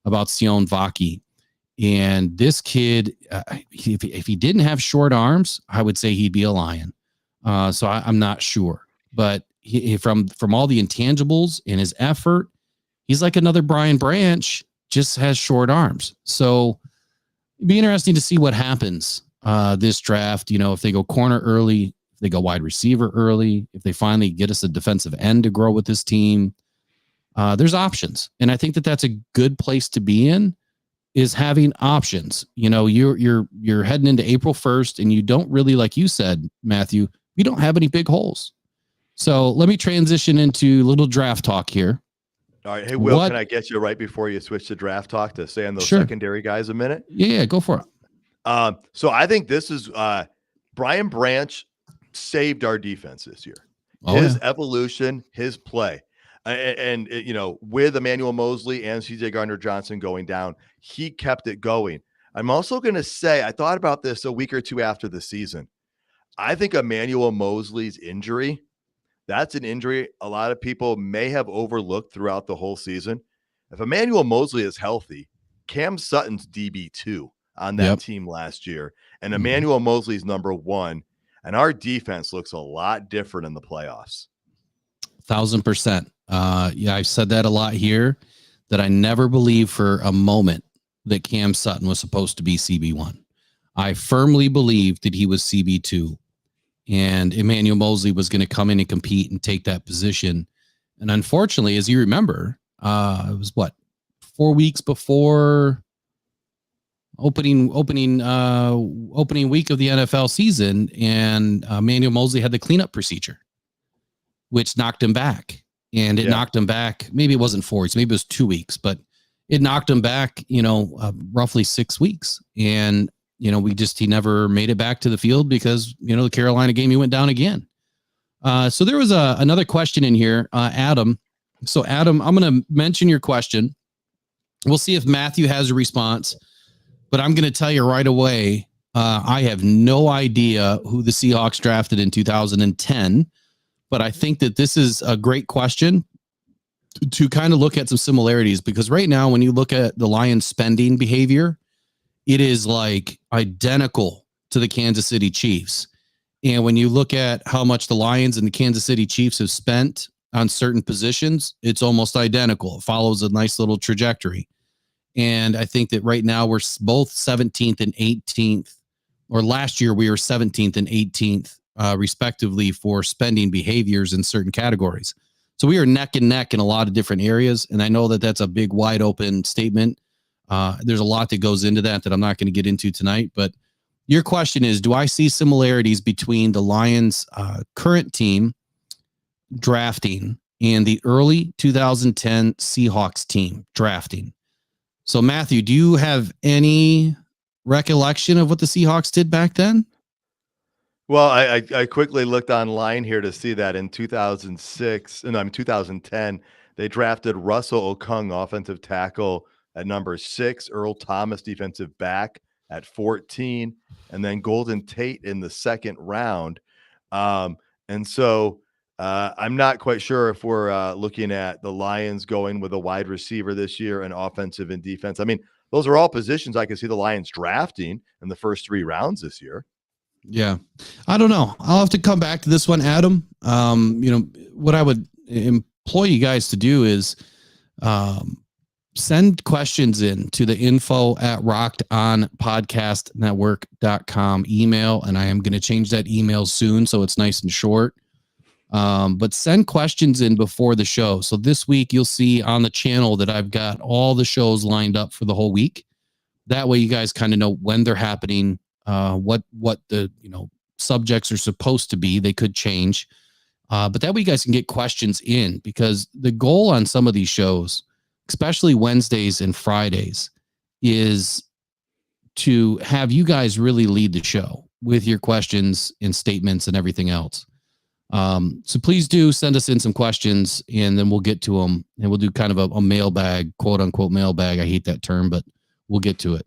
about Sion Vaki. And this kid, if he didn't have short arms, I would say he'd be a Lion. So I'm not sure. But he, from all the intangibles and his effort, he's like another Brian Branch, just has short arms. So it'd be interesting to see what happens this draft. If they go corner early, if they go wide receiver early, if they finally get us a defensive end to grow with this team. There's options. And I think that that's a good place to be in, is having options. You're heading into April 1st and you don't really, like you said, Matthew, you don't have any big holes. So let me transition into a little draft talk here. All right. Hey, Will, can I get you right before you switch to draft talk to stay on those secondary guys a minute? Yeah, go for it. So I think this is Brian Branch saved our defense this year. His evolution, his play. And with Emmanuel Mosley and CJ Gardner-Johnson going down, he kept it going. I'm also going to say, I thought about this a week or two after the season. I think Emmanuel Mosley's injury, that's an injury a lot of people may have overlooked throughout the whole season. If Emmanuel Mosley is healthy, Cam Sutton's DB2 on that team last year, and Emmanuel Mosley's number 1, and our defense looks a lot different in the playoffs. 1,000%. I've said that a lot here, that I never believed for a moment that Cam Sutton was supposed to be CB1. I firmly believed that he was CB2, and Emmanuel Mosley was going to come in and compete and take that position. And unfortunately, as you remember, it was 4 weeks before opening week of the NFL season, and Emmanuel Mosley had the cleanup procedure, which knocked him back. and it knocked them back. Maybe it wasn't 4 weeks, maybe it was 2 weeks, but it knocked them back, roughly 6 weeks. And, he never made it back to the field because, the Carolina game, he went down again. So there was another question in here, Adam. So Adam, I'm going to mention your question. We'll see if Matthew has a response, but I'm going to tell you right away. I have no idea who the Seahawks drafted in 2010, but I think that this is a great question to kind of look at some similarities, because right now, when you look at the Lions spending behavior, it is like identical to the Kansas City Chiefs. And when you look at how much the Lions and the Kansas City Chiefs have spent on certain positions, it's almost identical. It follows a nice little trajectory. And I think that right now we're both 17th and 18th, or last year we were 17th and 18th, respectively, for spending behaviors in certain categories. So we are neck and neck in a lot of different areas. And I know that that's a big, wide open statement. There's a lot that goes into that I'm not going to get into tonight. But your question is, do I see similarities between the Lions' current team drafting and the early 2010 Seahawks team drafting? So, Matthew, do you have any recollection of what the Seahawks did back then? Well, I quickly looked online here to see that in 2010, they drafted Russell Okung, offensive tackle, at number 6, Earl Thomas, defensive back, at 14, and then Golden Tate in the second round. And so I'm not quite sure if we're looking at the Lions going with a wide receiver this year and offensive and defense. I mean, those are all positions I can see the Lions drafting in the first 3 rounds this year. Yeah, I don't know. I'll have to come back to this one, Adam. What I would employ you guys to do is send questions in to the info@rockedonpodcastnetwork.com email. And I am going to change that email soon, so it's nice and short. But send questions in before the show. So this week you'll see on the channel that I've got all the shows lined up for the whole week. That way you guys kind of know when they're happening, what the subjects are supposed to be. They could change, but that way you guys can get questions in, because the goal on some of these shows, especially Wednesdays and Fridays, is to have you guys really lead the show with your questions and statements and everything else. So please do send us in some questions, and then we'll get to them, and we'll do kind of a mailbag, quote unquote mailbag. I hate that term, but we'll get to it.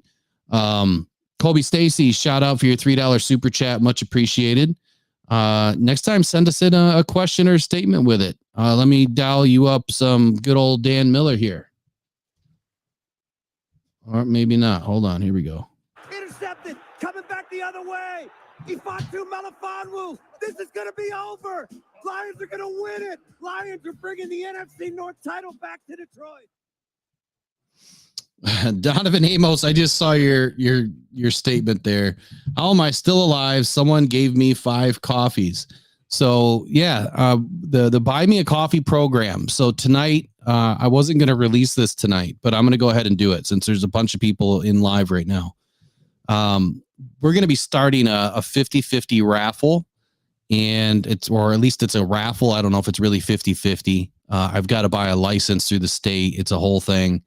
Colby Stacy, shout out for your $3 super chat. Much appreciated. Next time, send us in a question or a statement with it. Let me dial you up some good old Dan Miller here. Or maybe not. Hold on. Here we go. Intercepted. Coming back the other way. Ifatu Melifonwu. This is going to be over. Lions are going to win it. Lions are bringing the NFC North title back to Detroit. Donovan Amos, I just saw your statement there. How am I still alive? Someone gave me 5 coffees. So yeah, the Buy Me a Coffee program. So tonight, I wasn't going to release this tonight, but I'm going to go ahead and do it since there's a bunch of people in live right now. We're going to be starting a 50-50 raffle, and or at least it's a raffle. I don't know if it's really 50-50. I've got to buy a license through the state. It's a whole thing.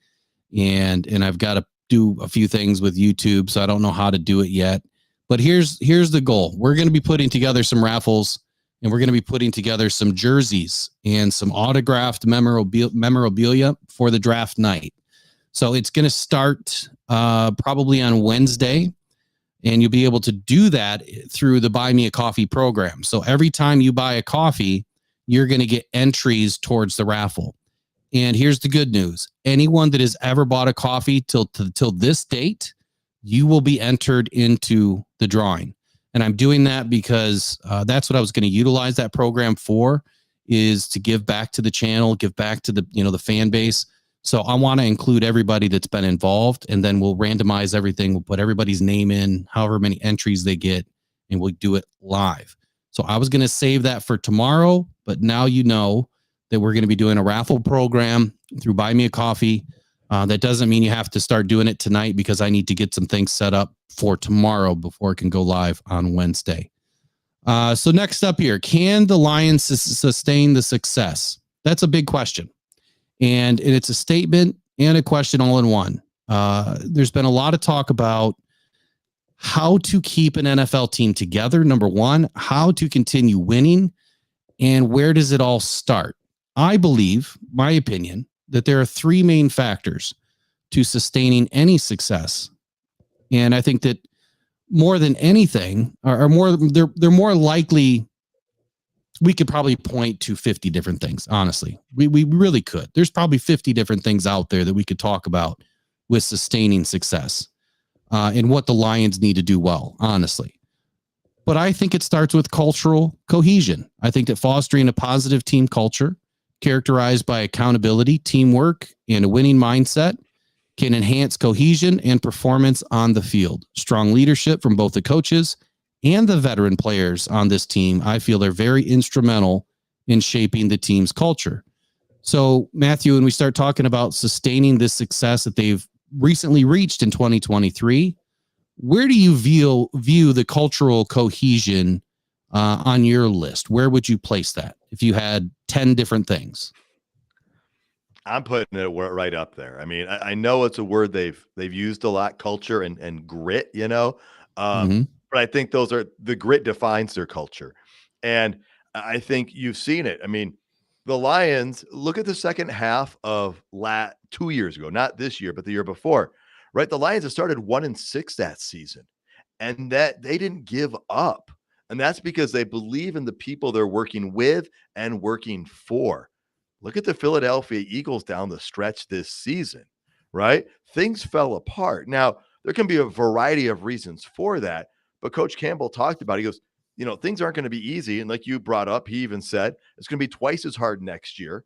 And I've got to do a few things with YouTube, so I don't know how to do it yet. But here's the goal. We're going to be putting together some raffles, and we're going to be putting together some jerseys and some autographed memorabilia for the draft night. So it's going to start probably on Wednesday, and you'll be able to do that through the Buy Me a Coffee program. So every time you buy a coffee, you're going to get entries towards the raffle. And here's the good news. Anyone that has ever bought a coffee till this date, you will be entered into the drawing. And I'm doing that because that's what I was going to utilize that program for, is to give back to the channel, give back to the fan base. So I want to include everybody that's been involved, and then we'll randomize everything. We'll put everybody's name in, however many entries they get, and we'll do it live. So I was going to save that for tomorrow, but now you know that we're going to be doing a raffle program through Buy Me a Coffee. That doesn't mean you have to start doing it tonight, because I need to get some things set up for tomorrow before it can go live on Wednesday. So next up here, can the Lions sustain the success That's a big question. And it's a statement and a question all in one. There's been a lot of talk about how to keep an NFL team together. Number one, how to continue winning, and where does it all start? I believe, my opinion, that there are three main factors to sustaining any success. And I think that more than anything, they're more likely. We could probably point to 50 different things. Honestly, we really could. There's probably 50 different things out there that we could talk about with sustaining success and what the Lions need to do well, honestly. But I think it starts with cultural cohesion. I think that fostering a positive team culture characterized by accountability, teamwork, and a winning mindset can enhance cohesion and performance on the field. Strong leadership from both the coaches and the veteran players on this team, I feel, are very instrumental in shaping the team's culture. So, Matthew, when we start talking about sustaining this success that they've recently reached in 2023, where do you view the cultural cohesion on your list? Where would you place that if you had 10 different things? I'm putting it right up there. I mean, I know it's a word they've used a lot, culture and grit, but I think those are the grit defines their culture. And I think you've seen it. I mean, the Lions, look at the second half of 2 years ago, not this year, but the year before, right? The Lions have started 1-6 that season, and that they didn't give up. And that's because they believe in the people they're working with and working for. Look at the Philadelphia Eagles down the stretch this season, right? Things fell apart. Now, there can be a variety of reasons for that, but Coach Campbell talked about it. He goes, things aren't going to be easy. And like you brought up, he even said it's going to be twice as hard next year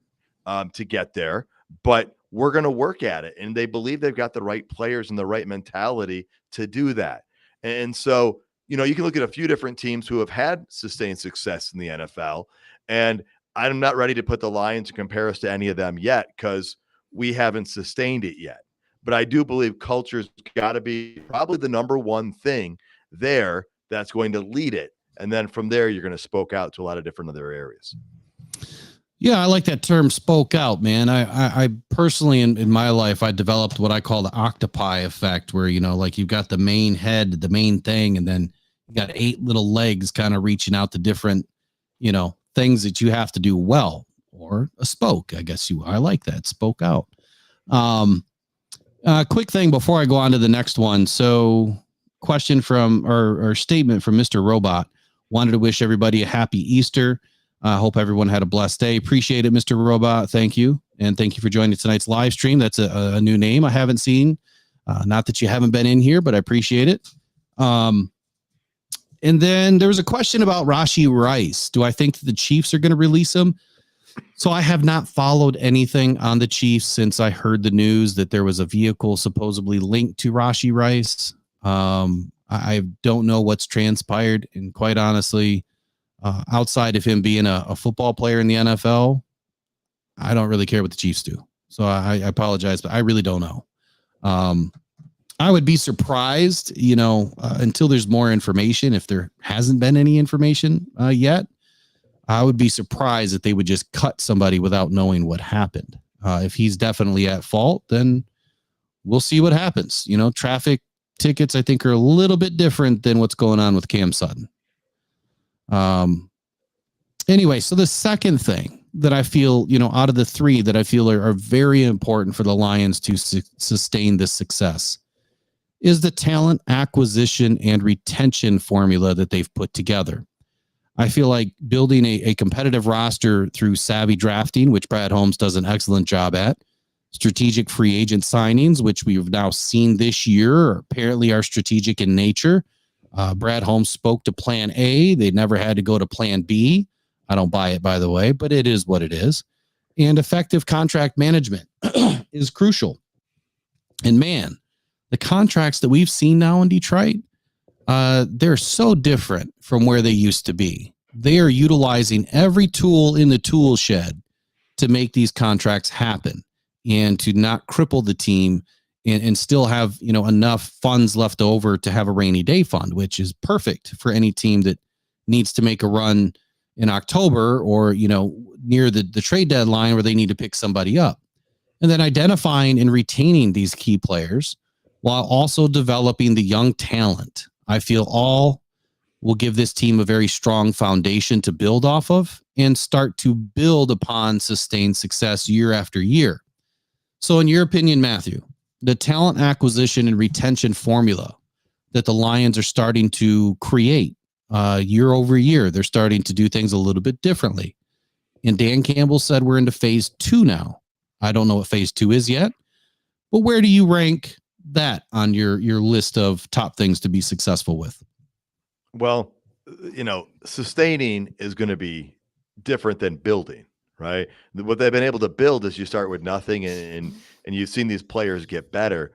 to get there, but we're going to work at it. And they believe they've got the right players and the right mentality to do that. And so, you can look at a few different teams who have had sustained success in the NFL. And I'm not ready to put the Lions in comparison to any of them yet because we haven't sustained it yet. But I do believe culture's got to be probably the number one thing there that's going to lead it. And then from there, you're going to spoke out to a lot of different other areas. Yeah, I like that term, spoke out, man. I personally, in my life, I developed what I call the octopi effect, where, like you've got the main head, the main thing, and then you got 8 little legs kind of reaching out to different, things that you have to do well, or a spoke, I guess I like that, spoke out. Quick thing before I go on to the next one. So question from, or statement from Mr. Robot. Wanted to wish everybody a happy Easter. I hope everyone had a blessed day. Appreciate it, Mr. Robot. Thank you. And thank you for joining tonight's live stream. That's a new name I haven't seen. Not that you haven't been in here, but I appreciate it. And then there was a question about Rashee Rice. Do I think that the Chiefs are going to release him? So I have not followed anything on the Chiefs since I heard the news that there was a vehicle supposedly linked to Rashee Rice. I don't know what's transpired. And quite honestly, outside of him being a football player in the NFL, I don't really care what the Chiefs do. So I apologize, but I really don't know. I would be surprised, until there's more information. If there hasn't been any information yet, I would be surprised that they would just cut somebody without knowing what happened. If he's definitely at fault, then we'll see what happens. Traffic tickets, I think, are a little bit different than what's going on with Cam Sutton. Anyway, so the second thing that I feel, out of the three that I feel are very important for the Lions to sustain this success is the talent acquisition and retention formula that they've put together. I feel like building a competitive roster through savvy drafting, which Brad Holmes does an excellent job at, strategic free agent signings, which we've now seen this year, apparently are strategic in nature. Brad Holmes spoke to plan A. They never had to go to plan B. I don't buy it, by the way, but it is what it is. And effective contract management is crucial. And man, the contracts that we've seen now in Detroit, they're so different from where they used to be. They are utilizing every tool in the tool shed to make these contracts happen and to not cripple the team and still have, enough funds left over to have a rainy day fund, which is perfect for any team that needs to make a run in October or, near the trade deadline where they need to pick somebody up. And then identifying and retaining these key players while also developing the young talent. I feel all will give this team a very strong foundation to build off of and start to build upon sustained success year after year. So in your opinion, Matthew, the talent acquisition and retention formula that the Lions are starting to create year over year, they're starting to do things a little bit differently. And Dan Campbell said we're into phase 2 now. I don't know what phase 2 is yet, but where do you rank that on your list of top things to be successful with? Well, sustaining is going to be different than building, right? What they've been able to build is you start with nothing and you've seen these players get better,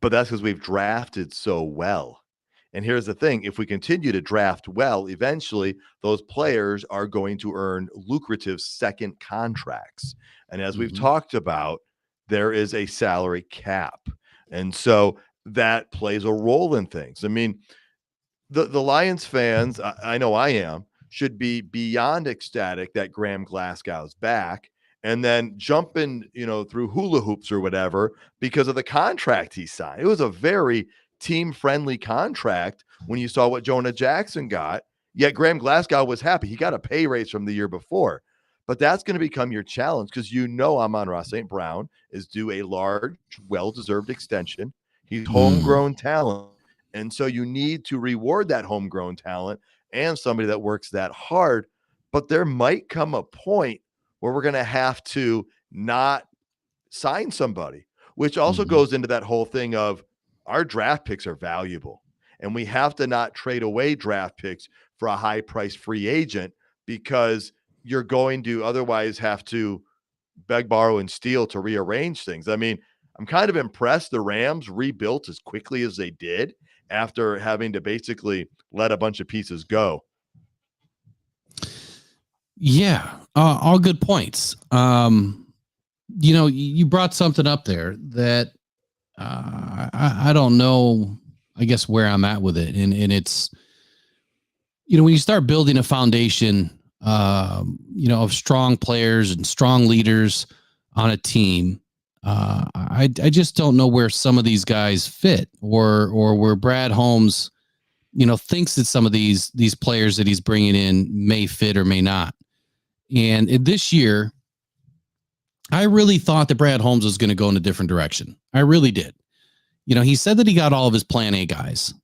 but that's because we've drafted so well. And here's the thing, if we continue to draft well, eventually those players are going to earn lucrative second contracts. And as we've talked about, there is a salary cap. And so that plays a role in things. I mean, the Lions fans, I know I am, should be beyond ecstatic that Graham Glasgow's back and then jumping, through hula hoops or whatever because of the contract he signed. It was a very team-friendly contract when you saw what Jonah Jackson got, yet Graham Glasgow was happy. He got a pay raise from the year before. But that's going to become your challenge because Amon-Ra St. Brown is due a large, well-deserved extension. He's homegrown talent. And so you need to reward that homegrown talent and somebody that works that hard. But there might come a point where we're going to have to not sign somebody, which also goes into that whole thing of our draft picks are valuable. And we have to not trade away draft picks for a high-priced free agent because you're going to otherwise have to beg, borrow, and steal to rearrange things. I mean, I'm kind of impressed the Rams rebuilt as quickly as they did after having to basically let a bunch of pieces go. Yeah, all good points. You brought something up there that I don't know, I guess, where I'm at with it. And it's, when you start building a foundation, of strong players and strong leaders on a team, I just don't know where some of these guys fit or where Brad Holmes, thinks that some of these players that he's bringing in may fit or may not. And this year, I really thought that Brad Holmes was going to go in a different direction. I really did. He said that he got all of his plan A guys,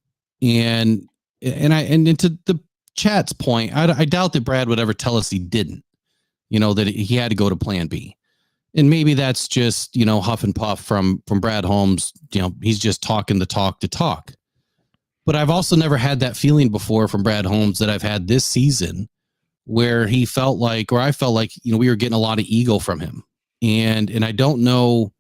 and to the chat's point, I doubt that Brad would ever tell us he didn't, that he had to go to plan B. And maybe that's just, huff and puff from Brad Holmes. He's just talking the talk to talk. But I've also never had that feeling before from Brad Holmes that I've had this season where I felt like, we were getting a lot of ego from him. And I don't know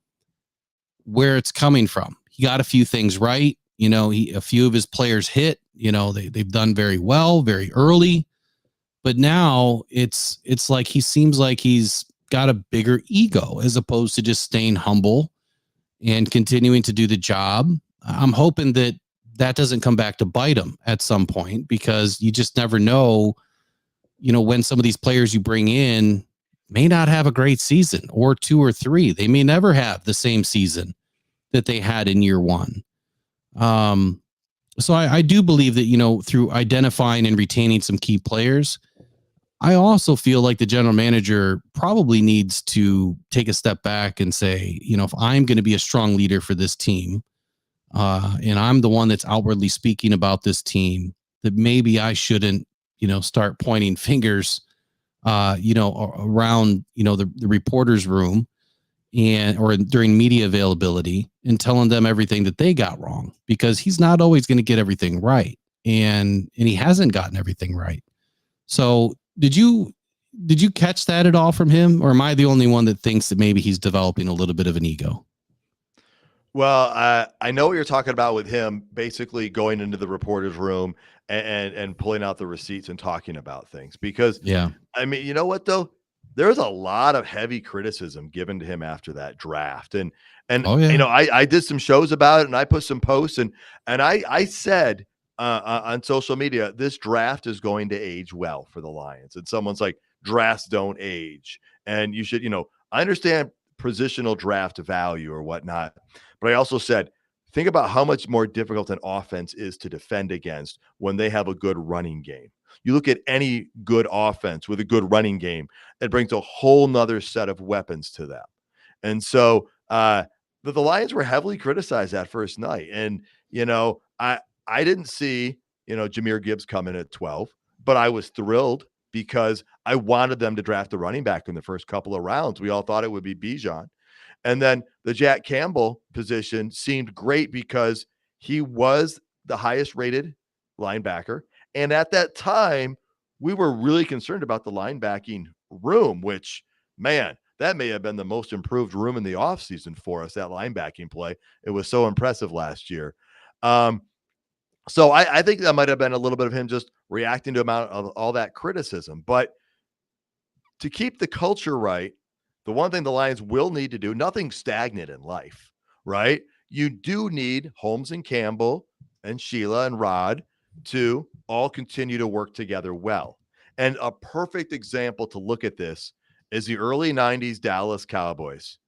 where it's coming from. He got a few things right. A few of his players hit, they've done very well, very early, but now it's like, he seems like he's got a bigger ego as opposed to just staying humble and continuing to do the job. I'm hoping that doesn't come back to bite him at some point, because you just never know, when some of these players you bring in may not have a great season, or 2 or 3. They may never have the same season that they had in year one. So I do believe that, through identifying and retaining some key players, I also feel like the general manager probably needs to take a step back and say, if I'm going to be a strong leader for this team, and I'm the one that's outwardly speaking about this team, that maybe I shouldn't, start pointing fingers, around, the reporter's room or during media availability and telling them everything that they got wrong, because he's not always going to get everything right. And he hasn't gotten everything right. So did you catch that at all from him? Or am I the only one that thinks that maybe he's developing a little bit of an ego? Well, I know what you're talking about with him basically going into the reporter's room and pulling out the receipts and talking about things, because I mean, you know what though? There's a lot of heavy criticism given to him after that draft. And I did some shows about it, and I put some posts and I said on social media, this draft is going to age well for the Lions. And someone's like, drafts don't age. And you should, I understand positional draft value or whatnot, but I also said, think about how much more difficult an offense is to defend against when they have a good running game. You look at any good offense with a good running game, it brings a whole nother set of weapons to them. And so the Lions were heavily criticized that first night. And, I didn't see, Jahmyr Gibbs coming at 12, but I was thrilled because I wanted them to draft the running back in the first couple of rounds. We all thought it would be Bijan. And then the Jack Campbell position seemed great because he was the highest rated linebacker. And at that time, we were really concerned about the linebacking room, which, man, that may have been the most improved room in the offseason for us, that linebacking play. It was so impressive last year. So I think that might have been a little bit of him just reacting to amount of all that criticism. But to keep the culture right, the one thing the Lions will need to do, nothing stagnant in life, right? You do need Holmes and Campbell and Sheila and Rod to all continue to work together well. And a perfect example to look at this is the early 90s Dallas Cowboys.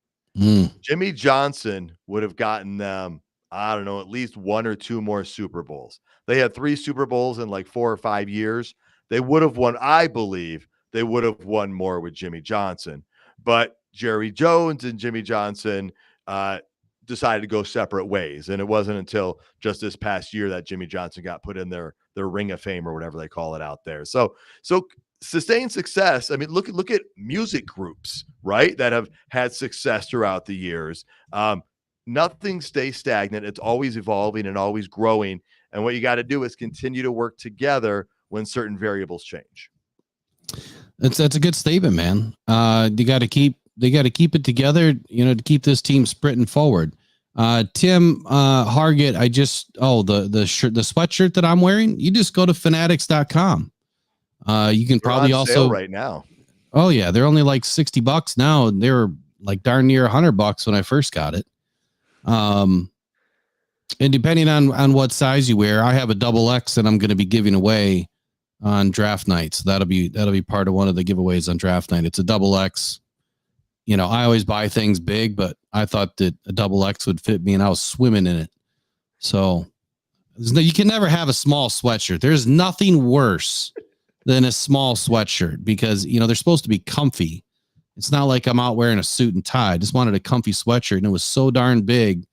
Jimmy Johnson would have gotten them, I don't know, at least one or two more Super Bowls. They had 3 Super Bowls in like 4 or 5 years. They would have won, I believe, they would have won more with Jimmy Johnson. But Jerry Jones and Jimmy Johnson decided to go separate ways. And it wasn't until just this past year that Jimmy Johnson got put in their Ring of Fame or whatever they call it out there. So sustained success. I mean, look at music groups, right, that have had success throughout the years. Nothing stays stagnant. It's always evolving and always growing. And what you got to do is continue to work together when certain variables change. That's a good statement, man. They got to keep it together, to keep this team sprinting forward. Tim Hargett, the shirt, the sweatshirt that I'm wearing, you just go to fanatics.com. You can probably also right now. Oh yeah, they're only like $60 now. They were like darn near $100 when I first got it. And depending on what size you wear, I have a XX that I'm going to be giving away on draft night. So that'll be part of one of the giveaways on draft night. It's a XX. I always buy things big, but I thought that a XX would fit me, and I was swimming in it. So you can never have a small sweatshirt. There's nothing worse than a small sweatshirt because, they're supposed to be comfy. It's not like I'm out wearing a suit and tie. I just wanted a comfy sweatshirt, and it was so darn big.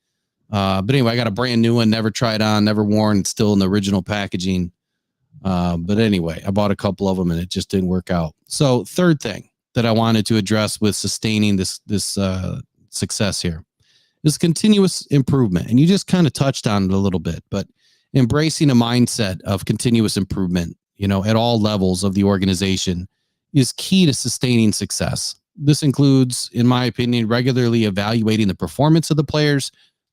But anyway, I got a brand new one, never tried on, never worn. It's still in the original packaging. But anyway, I bought a couple of them and it just didn't work out. So third thing that I wanted to address with sustaining this success here is continuous improvement. And you just kind of touched on it a little bit, but embracing a mindset of continuous improvement, at all levels of the organization is key to sustaining success. This includes, in my opinion, regularly evaluating the performance of the players,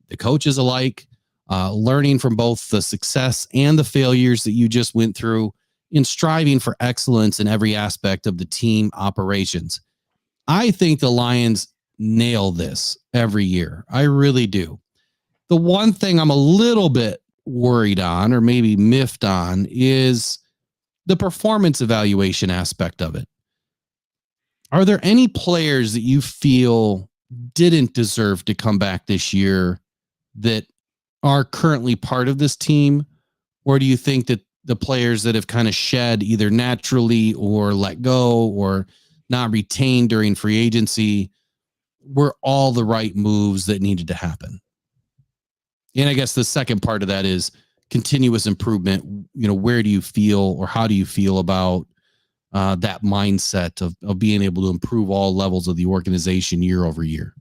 the coaches alike, learning from both the success and the failures that you just went through, in striving for excellence in every aspect of the team operations. I think the Lions nail this every year. I really do. The one thing I'm a little bit worried on, or maybe miffed on, is the performance evaluation aspect of it. Are there any players that you feel didn't deserve to come back this year that are currently part of this team? Or do you think that the players that have kind of shed either naturally or let go or not retained during free agency were all the right moves that needed to happen? And I guess the second part of that is continuous improvement. Where do you feel, or how do you feel about that mindset of being able to improve all levels of the organization year over year?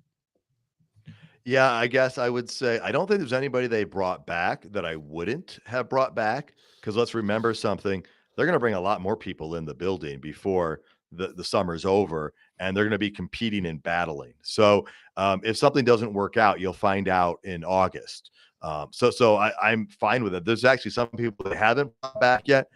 Yeah, I guess I would say I don't think there's anybody they brought back that I wouldn't have brought back, because let's remember something. They're going to bring a lot more people in the building before the summer's over, and they're going to be competing and battling. So if something doesn't work out, you'll find out in August. So I'm fine with it. There's actually some people that haven't brought back yet.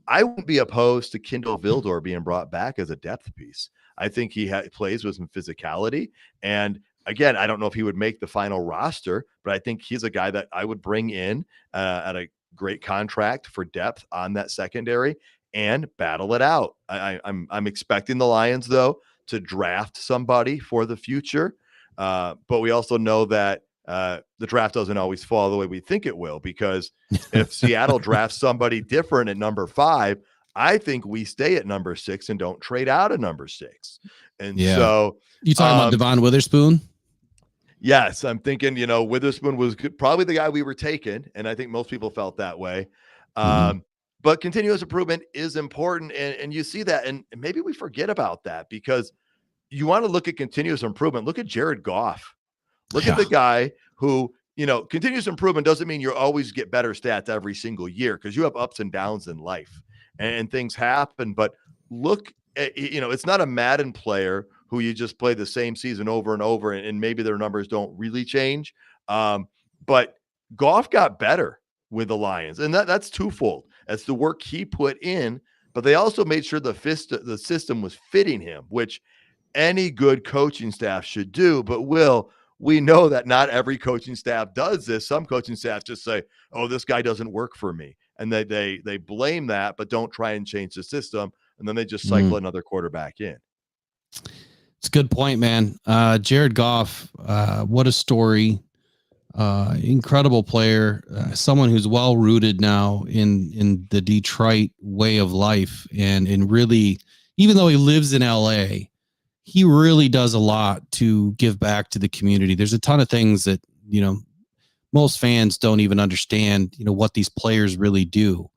I wouldn't be opposed to Kindle Vildor being brought back as a depth piece. I think he plays with some physicality. And again, I don't know if he would make the final roster, but I think he's a guy that I would bring in at a great contract for depth on that secondary. and battle it out. I'm expecting the Lions, though, to draft somebody for the future. But we also know that the draft doesn't always fall the way we think it will, because if Seattle drafts somebody different at number 5, I think we stay at number 6 and don't trade out of number 6. And so you talking about Devon Witherspoon? Yes, I'm thinking, Witherspoon was probably the guy we were taking, and I think most people felt that way. But continuous improvement is important, and you see that, and maybe we forget about that, because you want to look at continuous improvement. Look at Jared Goff. Look at the guy who, continuous improvement doesn't mean you always get better stats every single year, because you have ups and downs in life, and things happen. But look at, it's not a Madden player who you just play the same season over and over, and maybe their numbers don't really change. But Goff got better with the Lions, and that's twofold. That's the work he put in, but they also made sure the system was fitting him, which any good coaching staff should do. But we know that not every coaching staff does this. Some coaching staffs just say, "Oh, this guy doesn't work for me," and they blame that, but don't try and change the system, and then they just cycle another quarterback in. It's a good point, man. Jared Goff, what a story. Incredible player, someone who's well rooted now in the Detroit way of life, and really, even though he lives in LA, he really does a lot to give back to the community. There's a ton of things that, most fans don't even understand, what these players really do.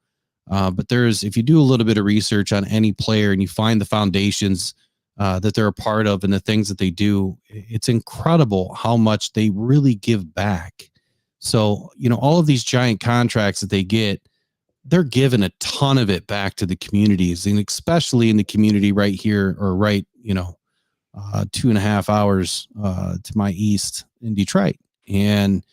But if you do a little bit of research on any player and you find the foundations that they're a part of and the things that they do, it's incredible how much they really give back. So, all of these giant contracts that they get, they're giving a ton of it back to the communities, and especially in the community right here, or right, 2.5 hours to my east in Detroit. And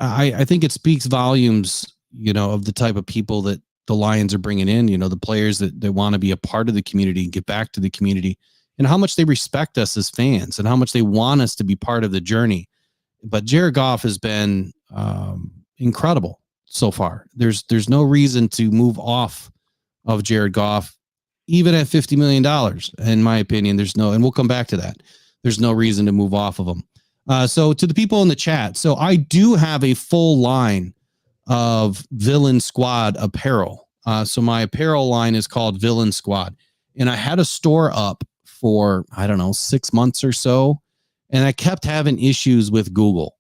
I think it speaks volumes, of the type of people that the Lions are bringing in, the players that want to be a part of the community and get back to the community, and how much they respect us as fans and how much they want us to be part of the journey. But Jared Goff has been incredible so far. There's no reason to move off of Jared Goff, even at $50 million, in my opinion. And we'll come back to that. There's no reason to move off of him. So to the people in the chat, so I do have a full line of Villain Squad apparel. So my apparel line is called Villain Squad, and I had a store up for, 6 months or so, and I kept having issues with Google.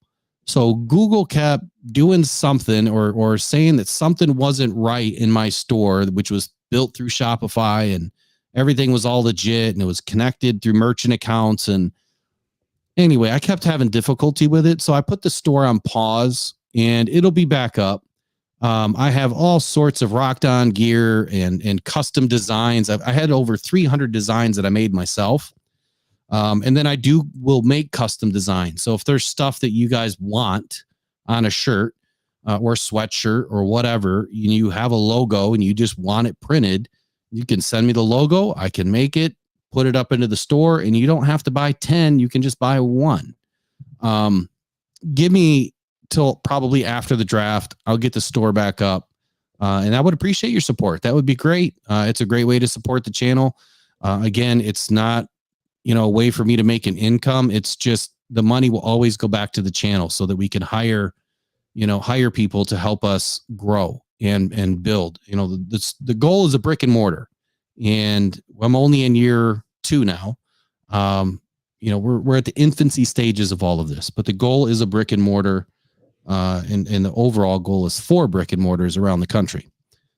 So Google kept doing something or saying that something wasn't right in my store, which was built through Shopify, and everything was all legit, and it was connected through merchant accounts. And anyway, I kept having difficulty with it. So I put the store on pause, and it'll be back up. I have all sorts of rocked on gear and custom designs. I had over 300 designs that I made myself. And then will make custom designs. So if there's stuff that you guys want on a shirt or sweatshirt or whatever, you have a logo and you just want it printed, you can send me the logo. I can make it, put it up into the store, and you don't have to buy 10. You can just buy one. Give me till probably after the draft. I'll get the store back up. And I would appreciate your support. That would be great. It's a great way to support the channel. Again, it's not, a way for me to make an income. It's just the money will always go back to the channel so that we can hire people to help us grow and build. The goal is a brick and mortar, and I'm only in year 2 now. We're at the infancy stages of all of this, but the goal is a brick and mortar. And the overall goal is 4 brick and mortars around the country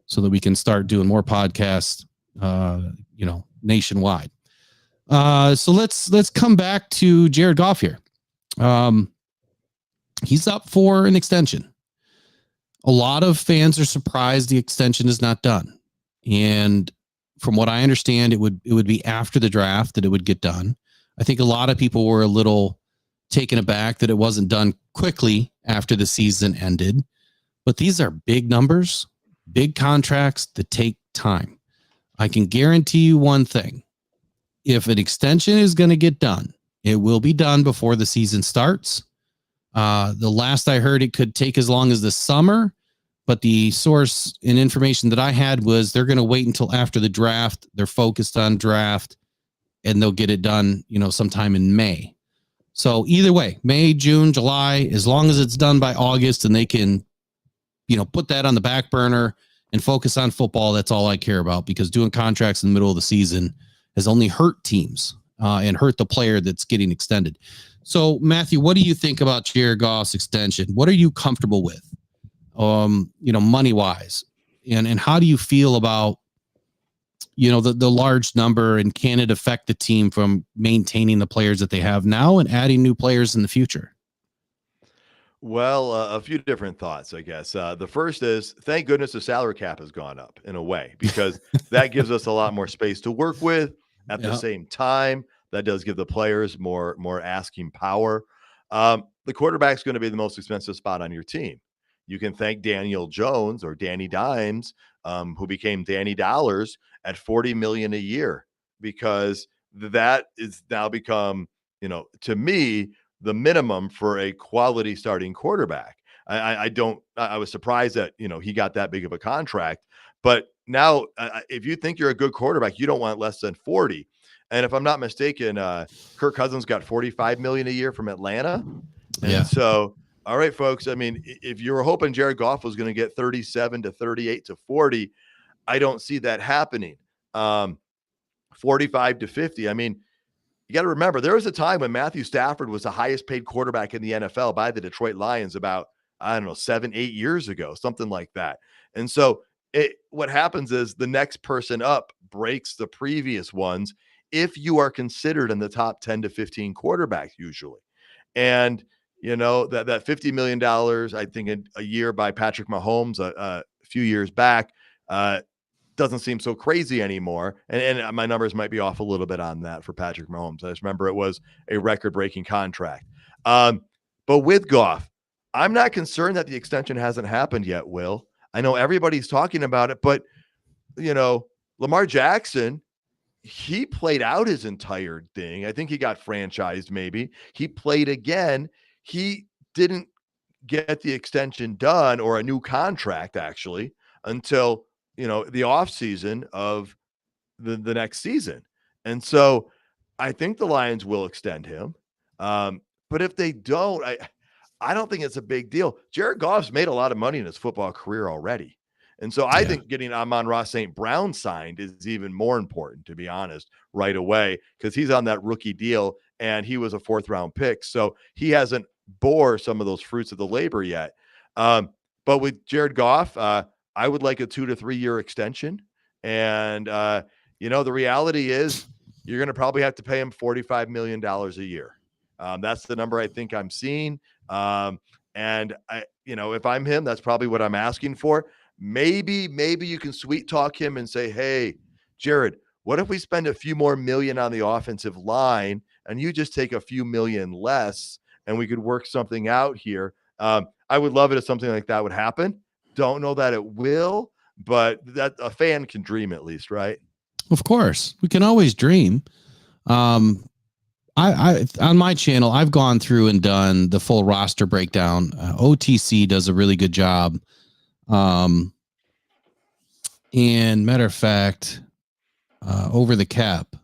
so that we can start doing more podcasts, nationwide. So let's come back to Jared Goff here. He's up for an extension. A lot of fans are surprised the extension is not done. And from what I understand, it would be after the draft that it would get done. I think a lot of people were a little taken aback that it wasn't done quickly after the season ended. But these are big numbers, big contracts that take time. I can guarantee you one thing. If an extension is going to get done, it will be done before the season starts. The last I heard, it could take as long as the summer, but the source and information that I had was they're going to wait until after the draft. They're focused on draft, and they'll get it done, sometime in May. So either way, May, June, July, as long as it's done by August and they can, put that on the back burner and focus on football, that's all I care about, because doing contracts in the middle of the season has only hurt teams and hurt the player that's getting extended. So, Matthew, what do you think about Jared Goff's extension? What are you comfortable with, money-wise? And how do you feel about, the large number, and can it affect the team from maintaining the players that they have now and adding new players in the future? Well, a few different thoughts, I guess. The first is, thank goodness the salary cap has gone up in a way, because that gives us a lot more space to work with. At the same time, that does give the players more asking power. The quarterback's going to be the most expensive spot on your team. You can thank Daniel Jones or Danny Dimes, who became Danny Dollars at $40 million a year, because that is now become, to me, the minimum for a quality starting quarterback. I was surprised that, he got that big of a contract, but now if you think you're a good quarterback, you don't want less than 40. And if I'm not mistaken, Kirk Cousins got $45 million a year from Atlanta. And so, all right, folks, I mean, if you were hoping Jared Goff was going to get 37 to 38 to 40, I don't see that happening. 45 to 50. I mean, you got to remember, there was a time when Matthew Stafford was the highest paid quarterback in the NFL by the Detroit Lions about, 7-8 years ago, something like that. And so what happens is the next person up breaks the previous ones if you are considered in the top 10 to 15 quarterbacks usually. And, that $50 million, I think a year by Patrick Mahomes a few years back, doesn't seem so crazy anymore. And my numbers might be off a little bit on that for Patrick Mahomes. I just remember it was a record-breaking contract. But with Goff, I'm not concerned that the extension hasn't happened yet, Will. I know everybody's talking about it, but, Lamar Jackson, he played out his entire thing. I think he got franchised maybe. He played again. He didn't get the extension done, or a new contract actually, until the off season of the next season. And so I think the Lions will extend him. But if they don't, I don't think it's a big deal. Jared Goff's made a lot of money in his football career already. And so I think getting Amon-Ra St. Brown signed is even more important, to be honest, right away, because he's on that rookie deal and he was a 4th round pick. So he hasn't bore some of those fruits of the labor yet. But with Jared Goff, I would like a 2 to 3 year extension. And, the reality is you're going to probably have to pay him $45 million a year. That's the number I think I'm seeing. And if I'm him, that's probably what I'm asking for. Maybe you can sweet talk him and say, hey, Jared, what if we spend a few more million on the offensive line and you just take a few million less and we could work something out here? I would love it if something like that would happen. Don't know that it will, but that a fan can dream at least, right? Of course, we can always dream. I on my channel, I've gone through and done the full roster breakdown. OTC does a really good job. And matter of fact, Over the Cap,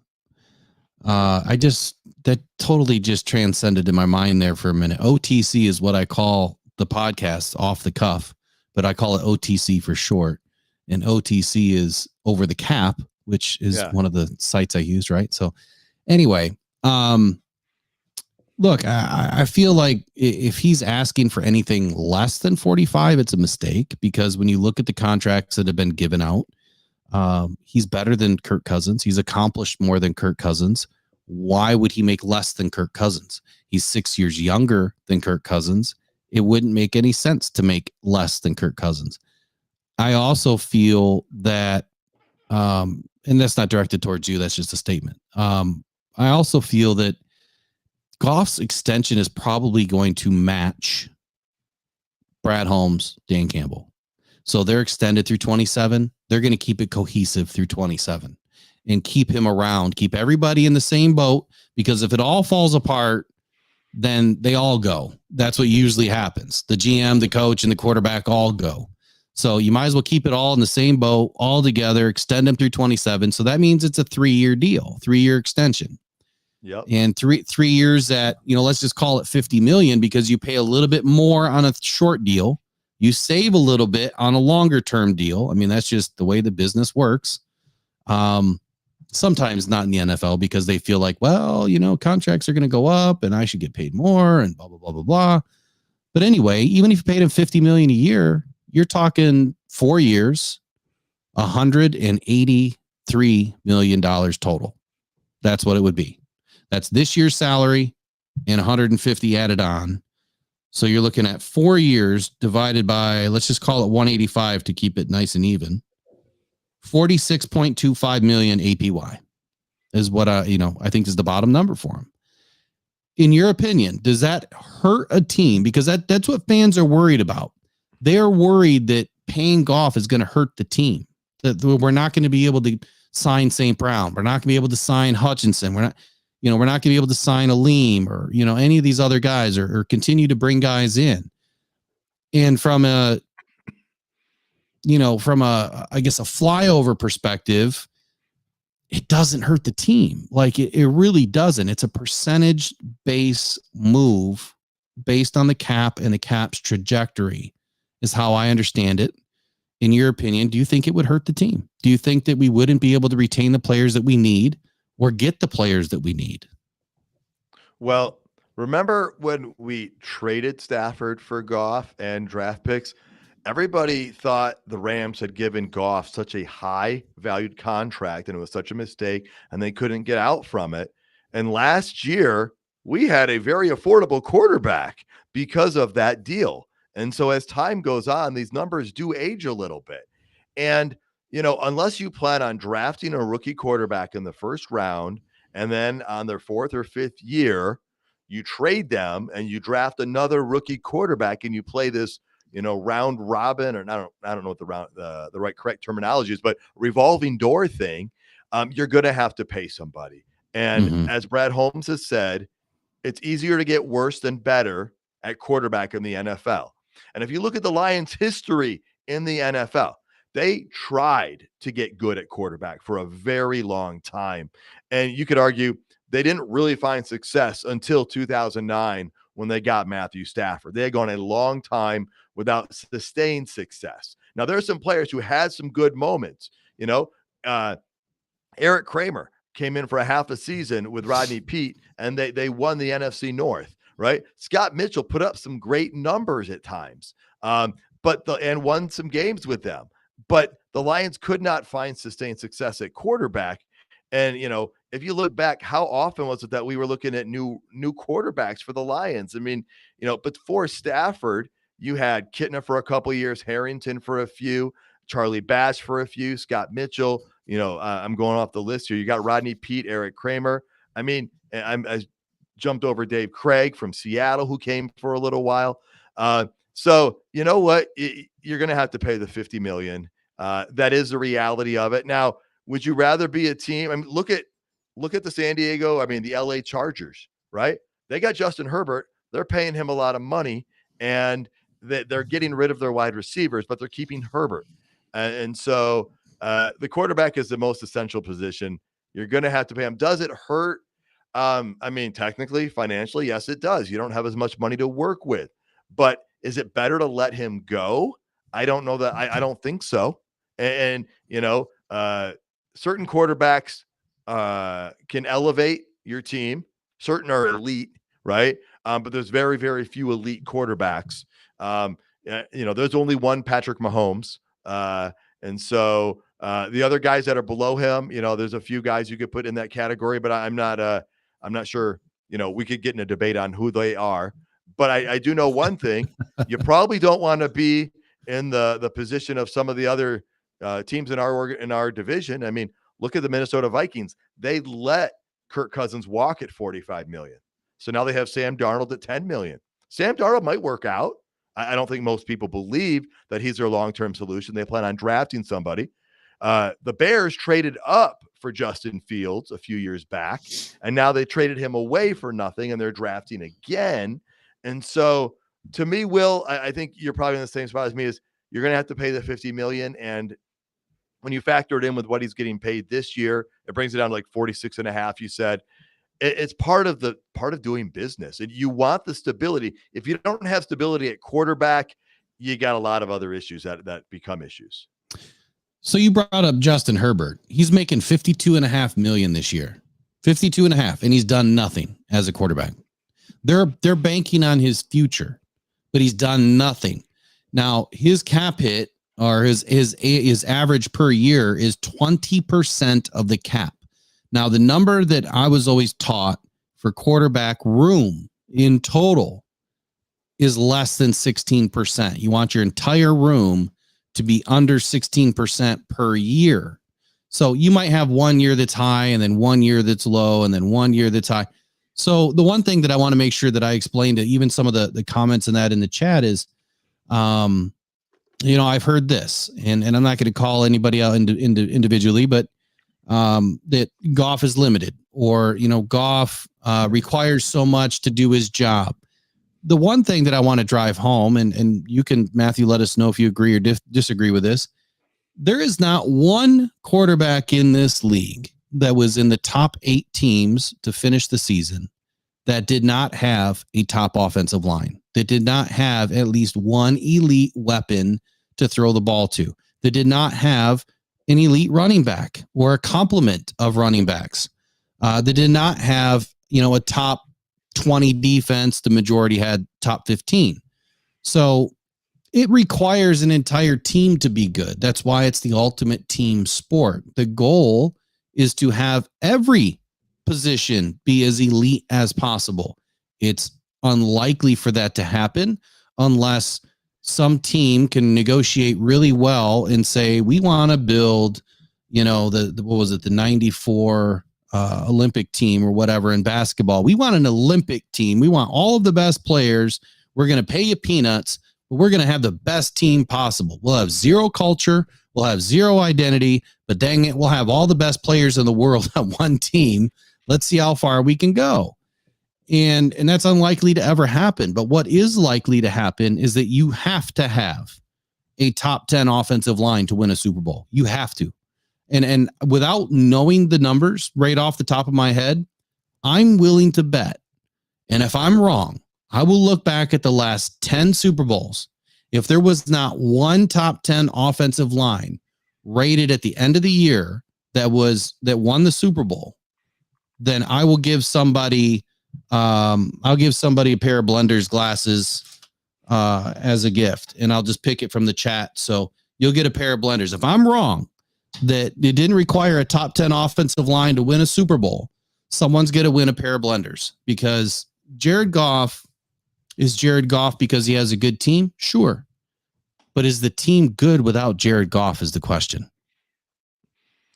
that totally just transcended in my mind there for a minute. OTC is what I call the podcast, Off the Cuff, but I call it OTC for short. And OTC is Over the Cap, which is one of the sites I use, right? So anyway, look, I feel like if he's asking for anything less than 45, it's a mistake, because when you look at the contracts that have been given out, he's better than Kirk Cousins. He's accomplished more than Kirk Cousins. Why would he make less than Kirk Cousins? He's 6 years younger than Kirk Cousins. It wouldn't make any sense to make less than Kirk Cousins. I also feel that, and that's not directed towards you, that's just a statement. I also feel that Goff's extension is probably going to match Brad Holmes, Dan Campbell. So they're extended through 27. They're going to keep it cohesive through 27 and keep him around, keep everybody in the same boat, because if it all falls apart, then they all go. That's what usually happens. The GM, the coach, and the quarterback all go. So you might as well keep it all in the same boat, all together, extend them through 27. So that means it's a 3-year deal, 3-year extension. Yep. And three years at, let's just call it 50 million, because you pay a little bit more on a short deal. You save a little bit on a longer term deal. I mean, that's just the way the business works. Sometimes not in the NFL, because they feel like, well, contracts are going to go up and I should get paid more and blah, blah, blah, blah, blah. But anyway, even if you paid him 50 million a year, you're talking 4 years, $183 million total. That's what it would be. That's this year's salary and 150 added on. So you're looking at 4 years divided by, let's just call it 185 to keep it nice and even. 46.25 million APY is what I think is the bottom number for him. In your opinion, does that hurt a team? Because that's what fans are worried about. They're worried that paying Goff is going to hurt the team. That we're not going to be able to sign St. Brown. We're not going to be able to sign Hutchinson. We're not going to be able to sign Aleem or, any of these other guys or continue to bring guys in. And from a flyover perspective, it doesn't hurt the team. Like it really doesn't. It's a percentage base move based on the cap, and the cap's trajectory is how I understand it. In your opinion, do you think it would hurt the team? Do you think that we wouldn't be able to retain the players that we need or get the players that we need? Well, remember when we traded Stafford for Goff and draft picks? Everybody thought the Rams had given Goff such a high valued contract and it was such a mistake and they couldn't get out from it. And last year, we had a very affordable quarterback because of that deal. And so as time goes on, these numbers do age a little bit. And, unless you plan on drafting a rookie quarterback in the first round and then on their 4th or 5th year, you trade them and you draft another rookie quarterback and you play this round robin, or I don't know what the right correct terminology is, but revolving door thing, you're going to have to pay somebody. And as Brad Holmes has said, it's easier to get worse than better at quarterback in the NFL. And if you look at the Lions' history in the NFL, they tried to get good at quarterback for a very long time. And you could argue they didn't really find success until 2009 when they got Matthew Stafford. They had gone a long time without sustained success. Now, there are some players who had some good moments. Eric Kramer came in for a half a season with Rodney Peete, and they won the NFC North, right? Scott Mitchell put up some great numbers at times, and won some games with them. But the Lions could not find sustained success at quarterback. And, if you look back, how often was it that we were looking at new quarterbacks for the Lions? I mean, before Stafford, you had Kittner for a couple of years, Harrington for a few, Charlie Bass for a few, Scott Mitchell. I'm going off the list here. You got Rodney Peete, Eric Kramer. I mean, I jumped over Dave Craig from Seattle, who came for a little while. So you know what? You're going to have to pay the $50 million. That is the reality of it. Now, would you rather be a team? I mean, look at the the LA Chargers, right? They got Justin Herbert. They're paying him a lot of money, and they're getting rid of their wide receivers, but they're keeping Herbert. And so the quarterback is the most essential position. You're going to have to pay him. Does it hurt? Technically, financially, yes, it does. You don't have as much money to work with. But is it better to let him go? I don't know that. I don't think so. And certain quarterbacks can elevate your team. Certain are elite, right? But there's very, very few elite quarterbacks. There's only one Patrick Mahomes. And so the other guys that are below him, there's a few guys you could put in that category, but I'm not sure, we could get in a debate on who they are. But I do know one thing. You probably don't want to be in the position of some of the other teams in our division. I mean, look at the Minnesota Vikings. They let Kirk Cousins walk at $45 million. So now they have Sam Darnold at $10 million. Sam Darnold might work out. I don't think most people believe that he's their long-term solution. They plan on drafting somebody. The Bears traded up for Justin Fields a few years back, and now they traded him away for nothing, and they're drafting again. And so to me, Will, I think you're probably in the same spot as me, is you're going to have to pay the $50 million. And when you factor it in with what he's getting paid this year, it brings it down to like 46.5. You said it's part of doing business, and you want the stability. If you don't have stability at quarterback, you got a lot of other issues that become issues. So you brought up Justin Herbert. He's making $52.5 million this year, 52.5, and he's done nothing as a quarterback. They're banking on his future, but he's done nothing. Now his cap hit, or his average per year, is 20% of the cap. Now the number that I was always taught for quarterback room in total is less than 16%. You want your entire room to be under 16% per year. So you might have 1 year that's high, and then 1 year that's low, and then 1 year that's high. So the one thing that I want to make sure that I explain to even some of the comments in the chat is, I've heard this, and I'm not going to call anybody out individually, but that Goff is limited, or Goff requires so much to do his job. The one thing that I want to drive home, and you can, Matthew, let us know if you agree or disagree with this. There is not one quarterback in this league that was in the top 8 teams to finish the season that did not have a top offensive line, that did not have at least one elite weapon to throw the ball to, that did not have an elite running back or a complement of running backs, that did not have, a top 20 defense. The majority had top 15. So it requires an entire team to be good. That's why it's the ultimate team sport. The goal is to have every position be as elite as possible. It's unlikely for that to happen unless some team can negotiate really well and say, we want to build, the 94 Olympic team or whatever in basketball. We want an Olympic team. We want all of the best players. We're going to pay you peanuts, but we're going to have the best team possible. We'll have zero culture. We'll have zero identity, but dang it, we'll have all the best players in the world on one team. Let's see how far we can go. And that's unlikely to ever happen. But what is likely to happen is that you have to have a top 10 offensive line to win a Super Bowl. You have to. And without knowing the numbers right off the top of my head, I'm willing to bet. And if I'm wrong, I will look back at the last 10 Super Bowls. If there was not one top 10 offensive line rated at the end of the year that won the Super Bowl, then I will give somebody a pair of Blenders glasses as a gift, and I'll just pick it from the chat. So you'll get a pair of Blenders. If I'm wrong that it didn't require a top 10 offensive line to win a Super Bowl, someone's going to win a pair of Blenders, because Jared Goff is Jared Goff because he has a good team. Sure. But is the team good without Jared Goff is the question.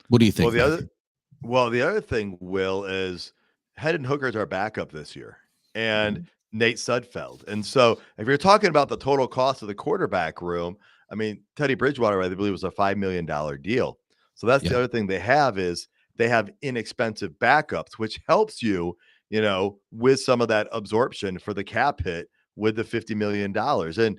What do you think? Well, the other thing, Will, is Hendon Hooker's our backup this year, and Nate Sudfeld. And so if you're talking about the total cost of the quarterback room, I mean, Teddy Bridgewater, I believe, was a $5 million deal. So that's the other thing they have, is they have inexpensive backups, which helps you, with some of that absorption for the cap hit with the $50 million. And,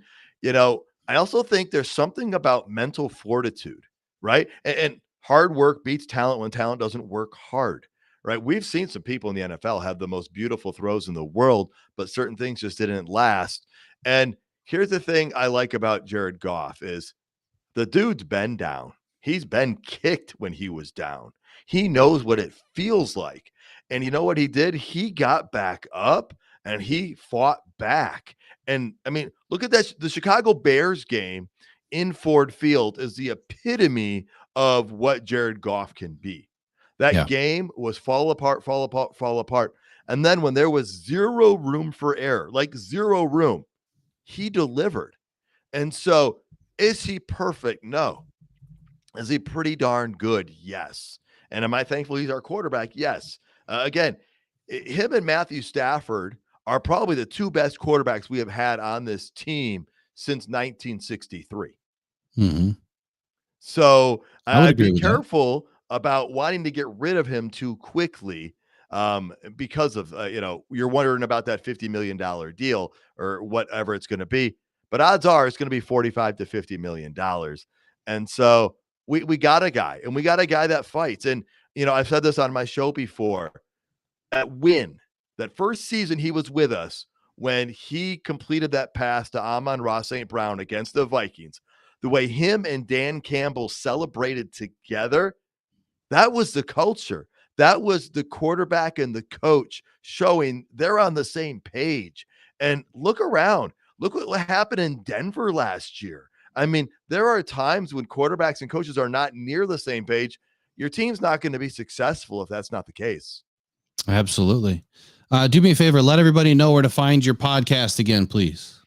I also think there's something about mental fortitude, right? And hard work beats talent when talent doesn't work hard, right? We've seen some people in the NFL have the most beautiful throws in the world, but certain things just didn't last. And here's the thing I like about Jared Goff is the dude's been down. He's been kicked when he was down. He knows what it feels like. And you know what he did? He got back up and he fought back. And I mean, look at that. The Chicago Bears game in Ford Field is the epitome of what Jared Goff can be. That game was fall apart. And then when there was zero room for error, like zero room, he delivered. And so is he perfect? No. Is he pretty darn good? Yes. And am I thankful he's our quarterback? Yes. Again, him and Matthew Stafford are probably the two best quarterbacks we have had on this team since 1963. Mm-hmm. So I'd be careful about wanting to get rid of him too quickly, because of, you're wondering about that $50 million deal or whatever it's going to be. but odds are it's going to be $45 to $50 million. And so we got a guy, and we got a guy that fights. And, I've said this on my show before, that first season he was with us, when he completed that pass to Amon-Ra St. Brown against the Vikings, the way him and Dan Campbell celebrated together, that was the culture. That was the quarterback and the coach showing they're on the same page. And look around. Look what happened in Denver last year. I mean, there are times when quarterbacks and coaches are not near the same page. Your team's not going to be successful if that's not the case. Absolutely. Do me a favor. Let everybody know where to find your podcast again, please.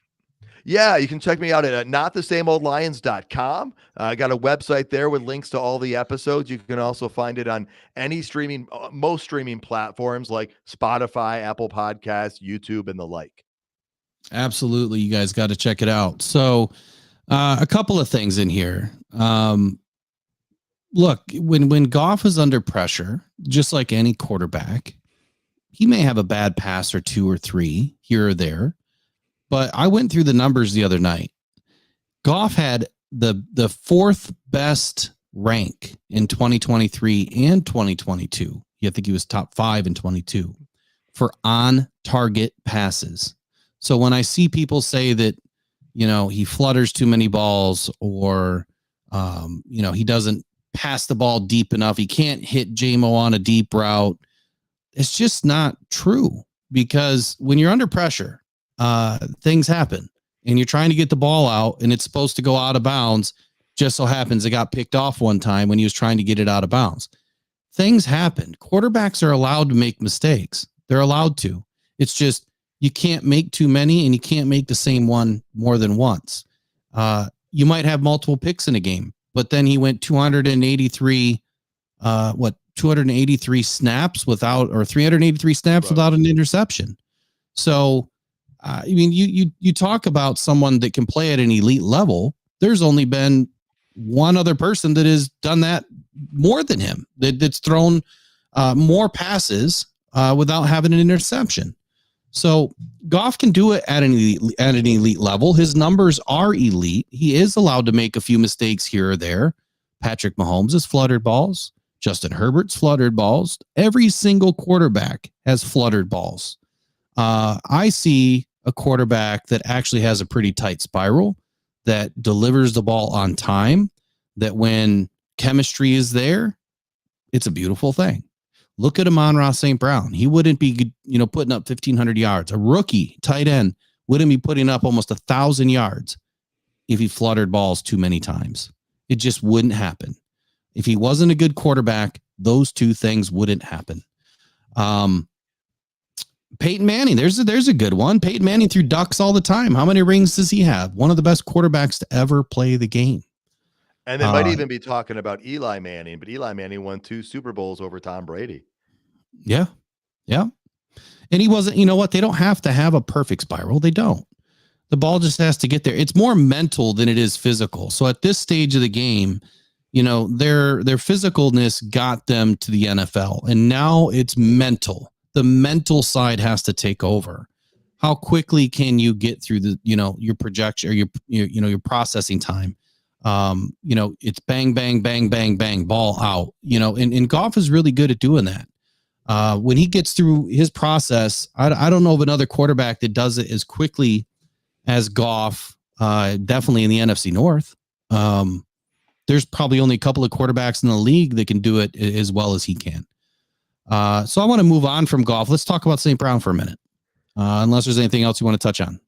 Yeah, you can check me out at notthesameoldlions.com. I got a website there with links to all the episodes. You can also find it on any most streaming platforms like Spotify, Apple Podcasts, YouTube, and the like. Absolutely. You guys got to check it out. So a couple of things in here. Look, when Goff is under pressure, just like any quarterback, he may have a bad pass or two or three here or there. But I went through the numbers the other night. Goff had the fourth best rank in 2023 and 2022. I think he was top 5 in 22 for on-target passes. So when I see people say that, he flutters too many balls, or, he doesn't pass the ball deep enough, he can't hit JMO on a deep route, it's just not true. Because when you're under pressure, things happen, and you're trying to get the ball out, and it's supposed to go out of bounds. Just so happens it got picked off one time when he was trying to get it out of bounds. Things happen. Quarterbacks are allowed to make mistakes. They're allowed to. It's just, you can't make too many, and you can't make the same one more than once. You might have multiple picks in a game, but then he went 283 snaps without, or 383 snaps without an interception. So, you talk about someone that can play at an elite level. There's only been one other person that has done that more than him, that's thrown more passes without having an interception. So Goff can do it at an elite level. His numbers are elite. He is allowed to make a few mistakes here or there. Patrick Mahomes has fluttered balls. Justin Herbert's fluttered balls. Every single quarterback has fluttered balls. I see a quarterback that actually has a pretty tight spiral, that delivers the ball on time, that when chemistry is there, it's a beautiful thing. Look at Amon-Ra St. Brown. He wouldn't be, putting up 1,500 yards. A rookie tight end wouldn't be putting up almost 1,000 yards if he fluttered balls too many times. It just wouldn't happen. If he wasn't a good quarterback, those two things wouldn't happen. Peyton Manning, there's a good one. Peyton Manning threw ducks all the time. How many rings does he have? One of the best quarterbacks to ever play the game. And they might even be talking about Eli Manning, but Eli Manning won 2 Super Bowls over Tom Brady. Yeah. Yeah. And he wasn't, they don't have to have a perfect spiral. They don't. The ball just has to get there. It's more mental than it is physical. So at this stage of the game, their physicalness got them to the NFL, and now it's mental. The mental side has to take over. How quickly can you get through your projection, or your processing time? It's bang, bang, bang, bang, bang, ball out, and Goff is really good at doing that. When he gets through his process, I don't know of another quarterback that does it as quickly as Goff, definitely in the NFC North. There's probably only a couple of quarterbacks in the league that can do it as well as he can. So I want to move on from Goff. Let's talk about St. Brown for a minute. Unless there's anything else you want to touch on.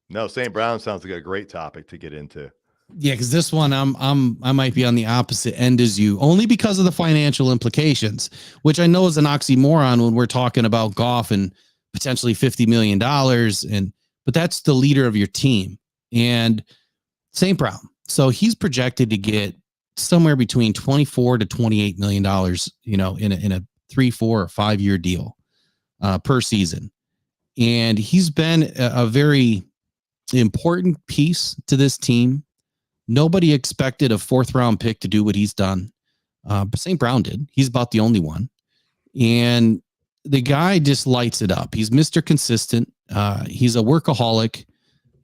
No, St. Brown sounds like a great topic to get into. Yeah, because this one I might be on the opposite end as you, only because of the financial implications, which I know is an oxymoron when we're talking about Goff and potentially $50 million, but that's the leader of your team. And St. Brown, so he's projected to get somewhere between $24 to $28 million, in a 3, 4, or 5 year deal per season. And he's been a very important piece to this team. Nobody expected a 4th round pick to do what he's done. But St. Brown did. He's about the only one. And the guy just lights it up. He's Mr. Consistent. He's a workaholic.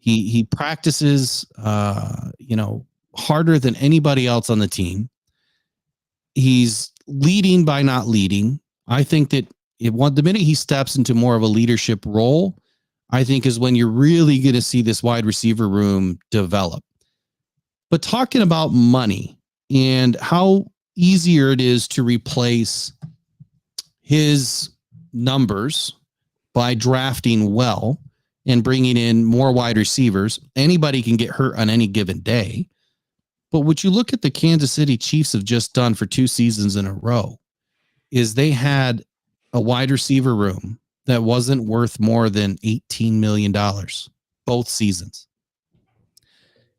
He practices, harder than anybody else on the team. He's leading by not leading. I think that the minute he steps into more of a leadership role, I think is when you're really going to see this wide receiver room develop. But talking about money and how easier it is to replace his numbers by drafting well and bringing in more wide receivers. Anybody can get hurt on any given day. But what you look at the Kansas City Chiefs have just done for 2 seasons in a row is they had a wide receiver room that wasn't worth more than $18 million both seasons.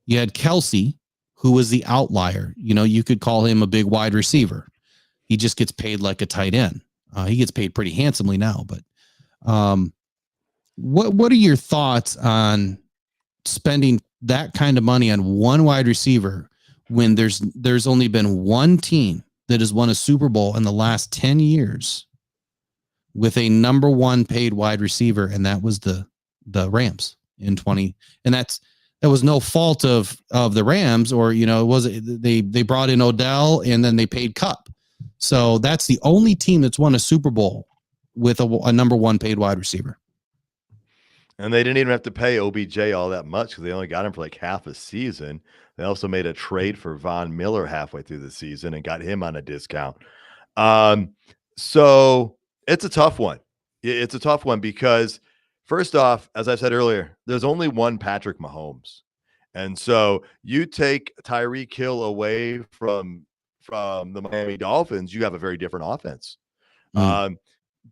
You had Kelsey, who was the outlier. You could call him a big wide receiver. He just gets paid like a tight end. He gets paid pretty handsomely now. But what are your thoughts on spending that kind of money on one wide receiver when there's only been one team that has won a Super Bowl in the last 10 years with a number one paid wide receiver, and that was the Rams in 20. And that was no fault of the Rams, or it was they brought in Odell and then they paid Kupp. So that's the only team that's won a Super Bowl with a number one paid wide receiver. And they didn't even have to pay OBJ all that much because they only got him for like half a season. They also made a trade for Von Miller halfway through the season and got him on a discount. So it's a tough one. It's a tough one because, first off, as I said earlier, there's only one Patrick Mahomes. And so you take Tyreek Hill away from the Miami Dolphins, you have a very different offense.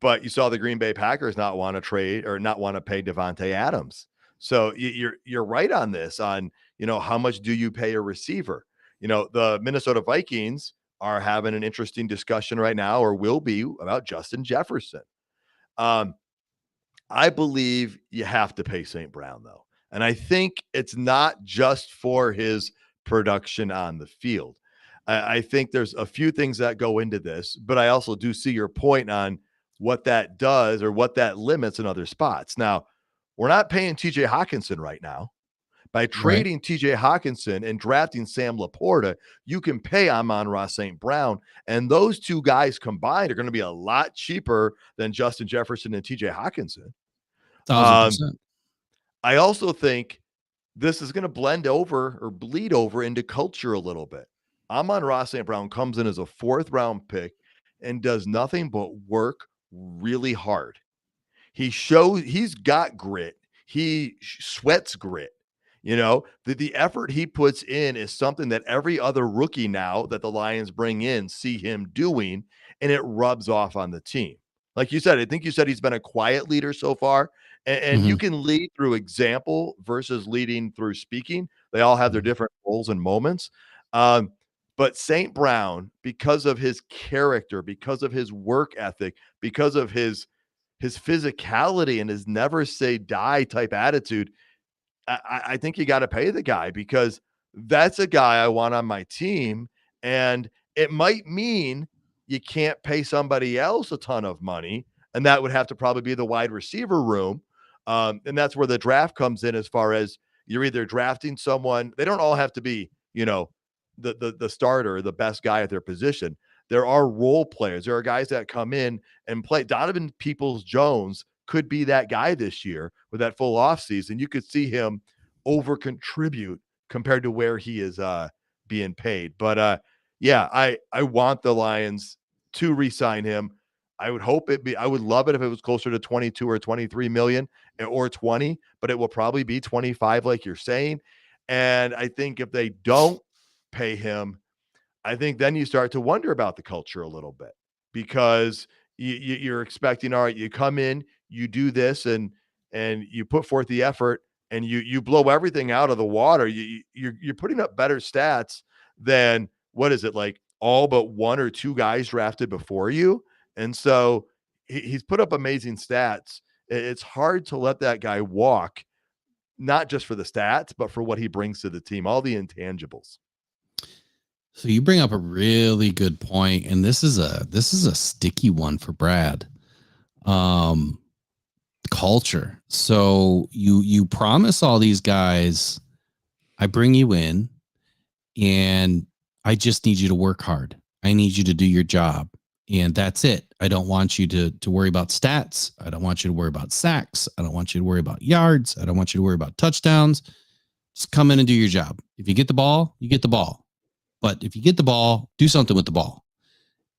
But you saw the Green Bay Packers not want to trade or not want to pay Devontae Adams. So you're right on this on, how much do you pay a receiver? The Minnesota Vikings are having an interesting discussion right now, or will be, about Justin Jefferson. I believe you have to pay St. Brown, though. And I think it's not just for his production on the field. I think there's a few things that go into this, but I also do see your point on what that does or what that limits in other spots. Now, we're not paying TJ Hawkinson right now. By trading TJ Hawkinson and drafting Sam Laporta, you can pay Amon-Ra St. Brown, and those two guys combined are going to be a lot cheaper than Justin Jefferson and TJ Hawkinson. 1,000%. I also think this is going to blend over or bleed over into culture a little bit. Amon-Ra St. Brown comes in as a 4th round pick and does nothing but work really hard. He's got grit. He sweats grit. The effort he puts in is something that every other rookie now that the Lions bring in see him doing, and it rubs off on the team. Like you said, I think you said he's been a quiet leader so far, and you can lead through example versus leading through speaking. They all have their different roles and moments. But St. Brown, because of his character, because of his work ethic, because of his physicality and his never say die type attitude, I think you got to pay the guy, because that's a guy I want on my team. And it might mean you can't pay somebody else a ton of money, and that would have to probably be the wide receiver room. And that's where the draft comes in, as far as you're either drafting someone. They don't all have to be, the starter, the best guy at their position. There are role players. There are guys that come in and play. Donovan Peoples-Jones could be that guy this year with that full offseason. You could see him over contribute compared to where he is being paid. But I want the Lions to re-sign him. I would love it if it was closer to 22 or 23 million or 20, but it will probably be 25, like you're saying. And I think if they don't pay him, I think then you start to wonder about the culture a little bit, because you're expecting, all right, you come in, you do this, and you put forth the effort, and you blow everything out of the water. You're putting up better stats than, what is it, like all but 1 or 2 guys drafted before you. And so he's put up amazing stats. It's hard to let that guy walk, not just for the stats, but for what he brings to the team, all the intangibles. So you bring up a really good point, and this is a sticky one for Brad. culture. So you promise all these guys, I bring you in and I just need you to work hard. I need you to do your job. And that's it. I don't want you to worry about stats. I don't want you to worry about sacks. I don't want you to worry about yards. I don't want you to worry about touchdowns. Just come in and do your job. If you get the ball, you get the ball. But if you get the ball, do something with the ball.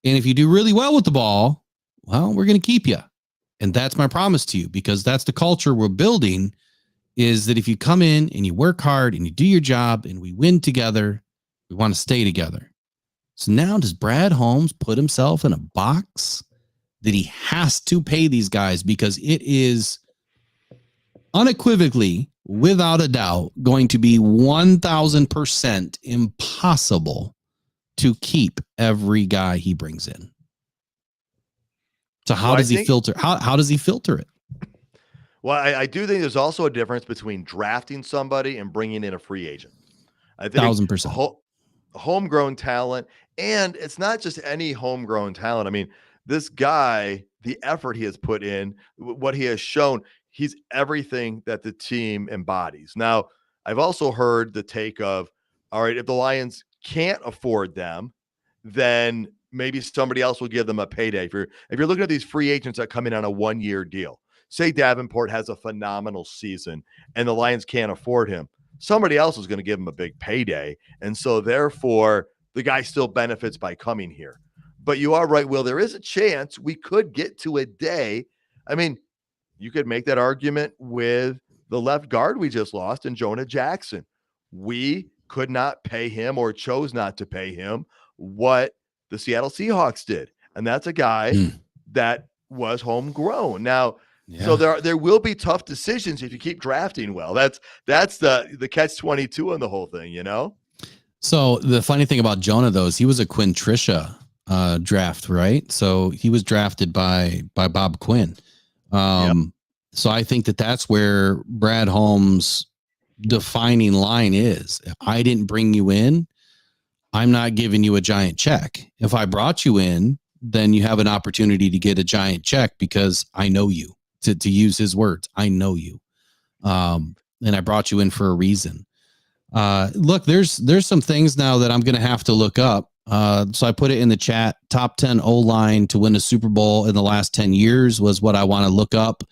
And if you do really well with the ball, well, we're going to keep you. And that's my promise to you, because that's the culture we're building, is that if you come in and you work hard and you do your job and we win together, we want to stay together. So now does Brad Holmes put himself in a box that he has to pay these guys, because it is unequivocally, without a doubt, going to be 1,000% impossible to keep every guy he brings in. So how does he filter? How does he filter it? Well, I do think there's also a difference between drafting somebody and bringing in a free agent. I think 1,000%. Homegrown talent, and it's not just any homegrown talent. I mean, this guy, the effort he has put in, what he has shown, he's everything that the team embodies. Now, I've also heard the take of, all right, if the Lions can't afford them, then maybe somebody else will give them a payday. If you're looking at these free agents that come in on a 1-year deal, say Davenport has a phenomenal season and the Lions can't afford him, somebody else is going to give him a big payday. And so therefore the guy still benefits by coming here. But you are right, Will, there is a chance we could get to a day. I mean, you could make that argument with the left guard we just lost in Jonah Jackson. We could not pay him, or chose not to pay him, what the Seattle Seahawks did. And that's a guy that was homegrown. Now, so there will be tough decisions if you keep drafting well. That's the catch-22 on the whole thing, you know? So the funny thing about Jonah, though, is he was a Quinn Trisha draft, right? So he was drafted by Bob Quinn. So I think that's where Brad Holmes' defining line is. If I didn't bring you in, I'm not giving you a giant check. If I brought you in, then you have an opportunity to get a giant check because I know you. To use his words, I know you. And I brought you in for a reason. Look, there's some things now that I'm going to have to look up. So I put it in the chat. Top 10 O-line to win a Super Bowl in the last 10 years was what I want to look up.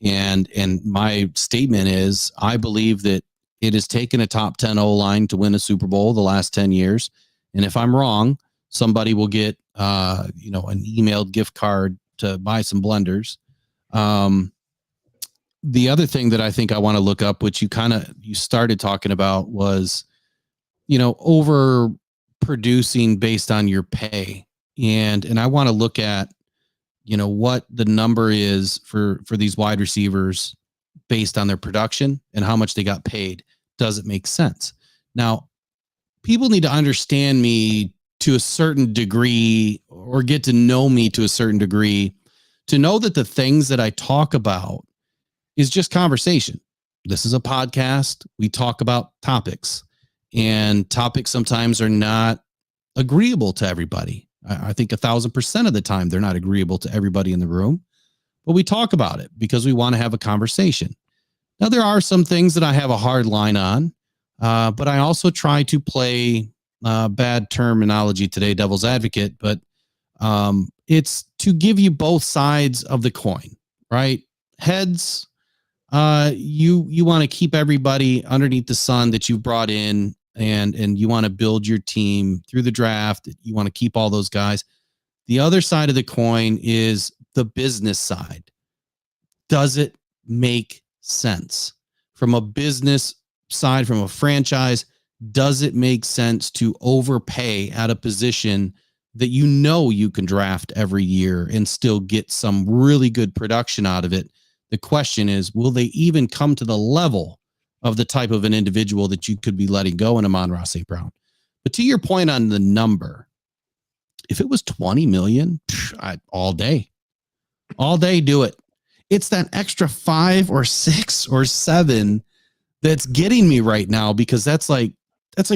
And my statement is, I believe that it has taken a top 10 O-line to win a Super Bowl the last 10 years. And if I'm wrong, somebody will get, an emailed gift card to buy some blenders. The other thing that I think I want to look up, which you started talking about, was, over producing based on your pay. And I want to look at, what the number is for these wide receivers based on their production and how much they got paid. Does it make sense? Now, people need to understand me to a certain degree, or get to know me to a certain degree, to know that the things that I talk about is just conversation. This is a podcast. We talk about topics, and topics sometimes are not agreeable to everybody. I think 1,000% of the time they're not agreeable to everybody in the room, but we talk about it because we want to have a conversation. Now, there are some things that I have a hard line on, but I also try to play bad terminology today, devil's advocate, but it's to give you both sides of the coin, right? Heads, you want to keep everybody underneath the sun that you brought in, and you want to build your team through the draft. You want to keep all those guys. The other side of the coin is the business side. Does it make sense from a business side, from a franchise? Does it make sense to overpay at a position that you can draft every year and still get some really good production out of it? The question is, will they even come to the level of the type of an individual that you could be letting go in Amon-Ra St. Brown? But to your point on the number, if it was 20 million, all day do it. It's that extra 5 or 6 or 7 that's getting me right now, because that's like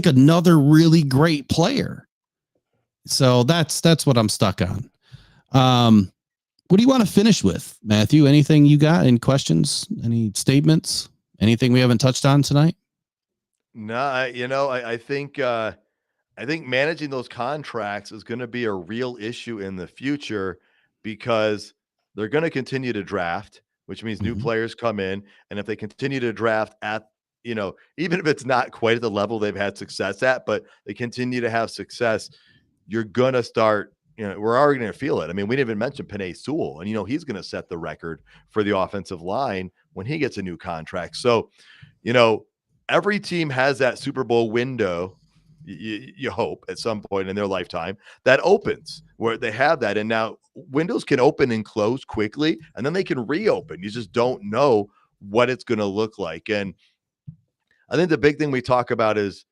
another really great player. So that's what I'm stuck on. What do you want to finish with, Matthew? Anything you got? Any questions? Any statements? Anything we haven't touched on tonight? No, I think managing those contracts is going to be a real issue in the future because they're going to continue to draft, which means new players come in. And if they continue to draft at, even if it's not quite at the level they've had success at, but they continue to have success, you're going to start, we're already going to feel it. I mean, we didn't even mention Penei Sewell, and, he's going to set the record for the offensive line when he gets a new contract. So, every team has that Super Bowl window, you hope at some point in their lifetime, that opens where they have that. And now windows can open and close quickly, and then they can reopen. You just don't know what it's going to look like. And I think the big thing we talk about is,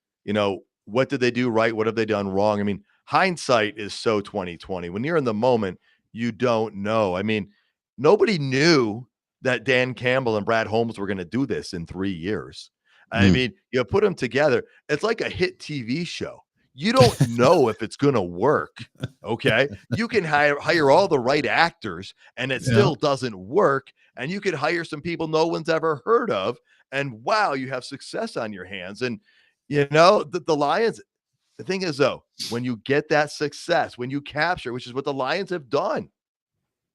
what did they do right? What have they done wrong? I mean, hindsight is so 2020. When you're in the moment, you don't know. I mean, nobody knew that Dan Campbell and Brad Holmes were going to do this in 3 years. I mean, you put them together, it's like a hit TV show. You don't know if it's going to work. Okay. You can hire all the right actors and it still doesn't work. And you could hire some people no one's ever heard of. And wow, you have success on your hands. And, the Lions, the thing is, though, when you get that success, when you capture, which is what the Lions have done,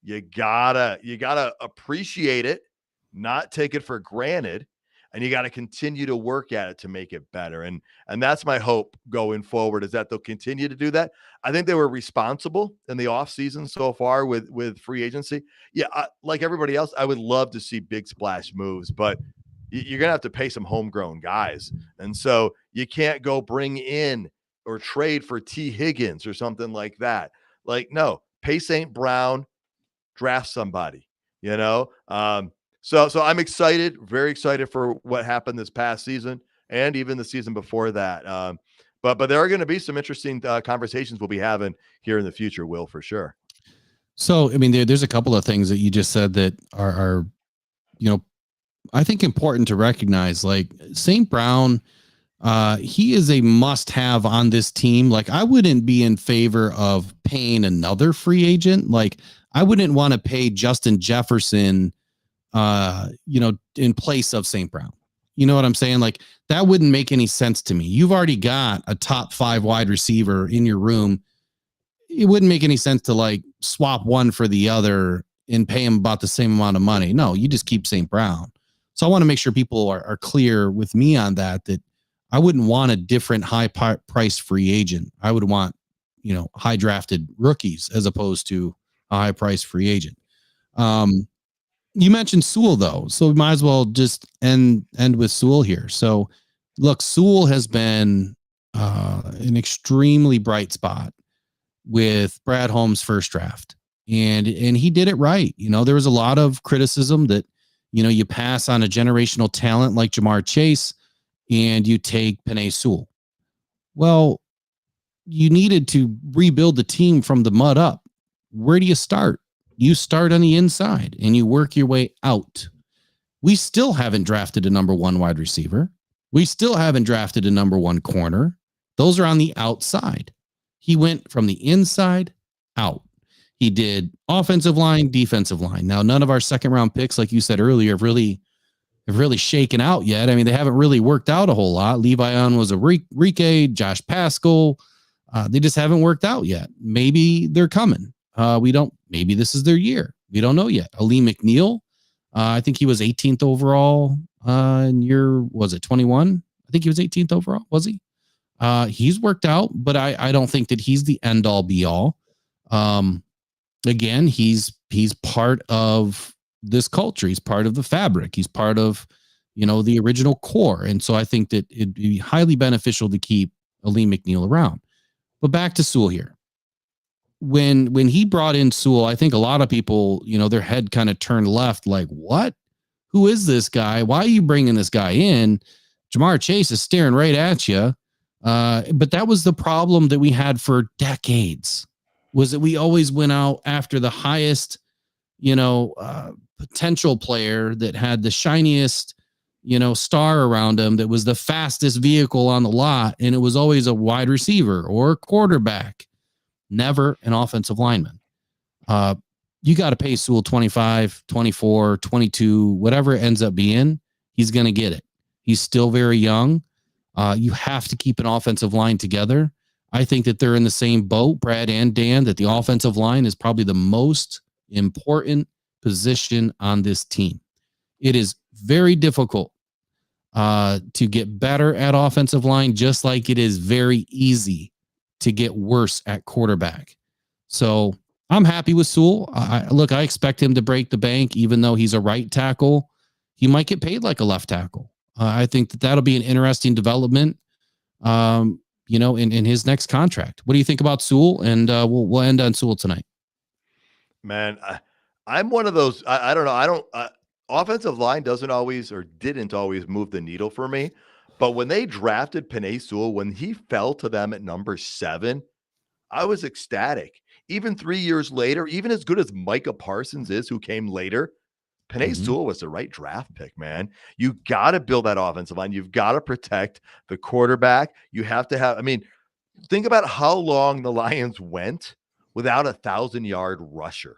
you gotta appreciate it, not take it for granted. And you got to continue to work at it to make it better. And that's my hope going forward, is that they'll continue to do that. I think they were responsible in the offseason so far with free agency. Yeah, like everybody else, I would love to see big splash moves, but you're going to have to pay some homegrown guys. And so you can't go bring in or trade for T. Higgins or something like that. Like, no, pay St. Brown, draft somebody, So I'm excited, very excited for what happened this past season and even the season before that. But there are going to be some interesting conversations we'll be having here in the future, Will, for sure. So, I mean, there's a couple of things that you just said that are I think important to recognize. Like St. Brown, he is a must-have on this team. Like, I wouldn't be in favor of paying another free agent. Like, I wouldn't want to pay Justin Jefferson in place of St. Brown. You know what I'm saying? Like, that wouldn't make any sense to me. You've already got a top 5 wide receiver in your room. It wouldn't make any sense to like swap one for the other and pay him about the same amount of money. No, you just keep St. Brown. So I want to make sure people are clear with me on that I wouldn't want a different high price free agent. I would want, high drafted rookies as opposed to a high price free agent. You mentioned Sewell though, so we might as well just end with Sewell here. So look, Sewell has been an extremely bright spot with Brad Holmes' first draft. And he did it right. There was a lot of criticism that, you pass on a generational talent like Jamar Chase and you take Penei Sewell. Well, you needed to rebuild the team from the mud up. Where do you start? You start on the inside and you work your way out. We still haven't drafted a number 1 wide receiver. We still haven't drafted a number 1 corner. Those are on the outside. He went from the inside out. He did offensive line, defensive line. Now, none of our second round picks, like you said earlier, have really shaken out yet. I mean, they haven't really worked out a whole lot. Le'Veon was a Rike, Josh Pascal. They just haven't worked out yet. Maybe they're coming. Maybe this is their year. We don't know yet. Ali McNeil, I think he was 18th overall was it 21? I think he was 18th overall. Was he? He's worked out, but I don't think that he's the end all be all. Again, he's part of this culture. He's part of the fabric. He's part of, the original core. And so I think that it'd be highly beneficial to keep Ali McNeil around. But back to Sewell here. When he brought in Sewell, I think a lot of people, their head kind of turned left, like, what? Who is this guy? Why are you bringing this guy in? Jamar Chase is staring right at you. But that was the problem that we had for decades, was that we always went out after the highest, potential player that had the shiniest, star around him, that was the fastest vehicle on the lot. And it was always a wide receiver or a quarterback, never an offensive lineman. you got to pay Sewell 25, 24, 22, whatever it ends up being, he's going to get it. He's still very young. You have to keep an offensive line together. I think that they're in the same boat, Brad and Dan, that the offensive line is probably the most important position on this team. It is very difficult to get better at offensive line, just like it is very easy to get worse at quarterback. So I'm happy with Sewell. I expect him to break the bank, even though he's a right tackle. He might get paid like a left tackle. I think that that'll be an interesting development, in his next contract. What do you think about Sewell? And we'll end on Sewell tonight. Man, I'm one of those. I don't know. Offensive line didn't always move the needle for me. But when they drafted Penei Sewell, when he fell to them at number 7, I was ecstatic. Even 3 years later, even as good as Micah Parsons is, who came later, Penei Sewell was the right draft pick, man. You got to build that offensive line. You've got to protect the quarterback. You have to have, think about how long the Lions went without a 1,000-yard rusher.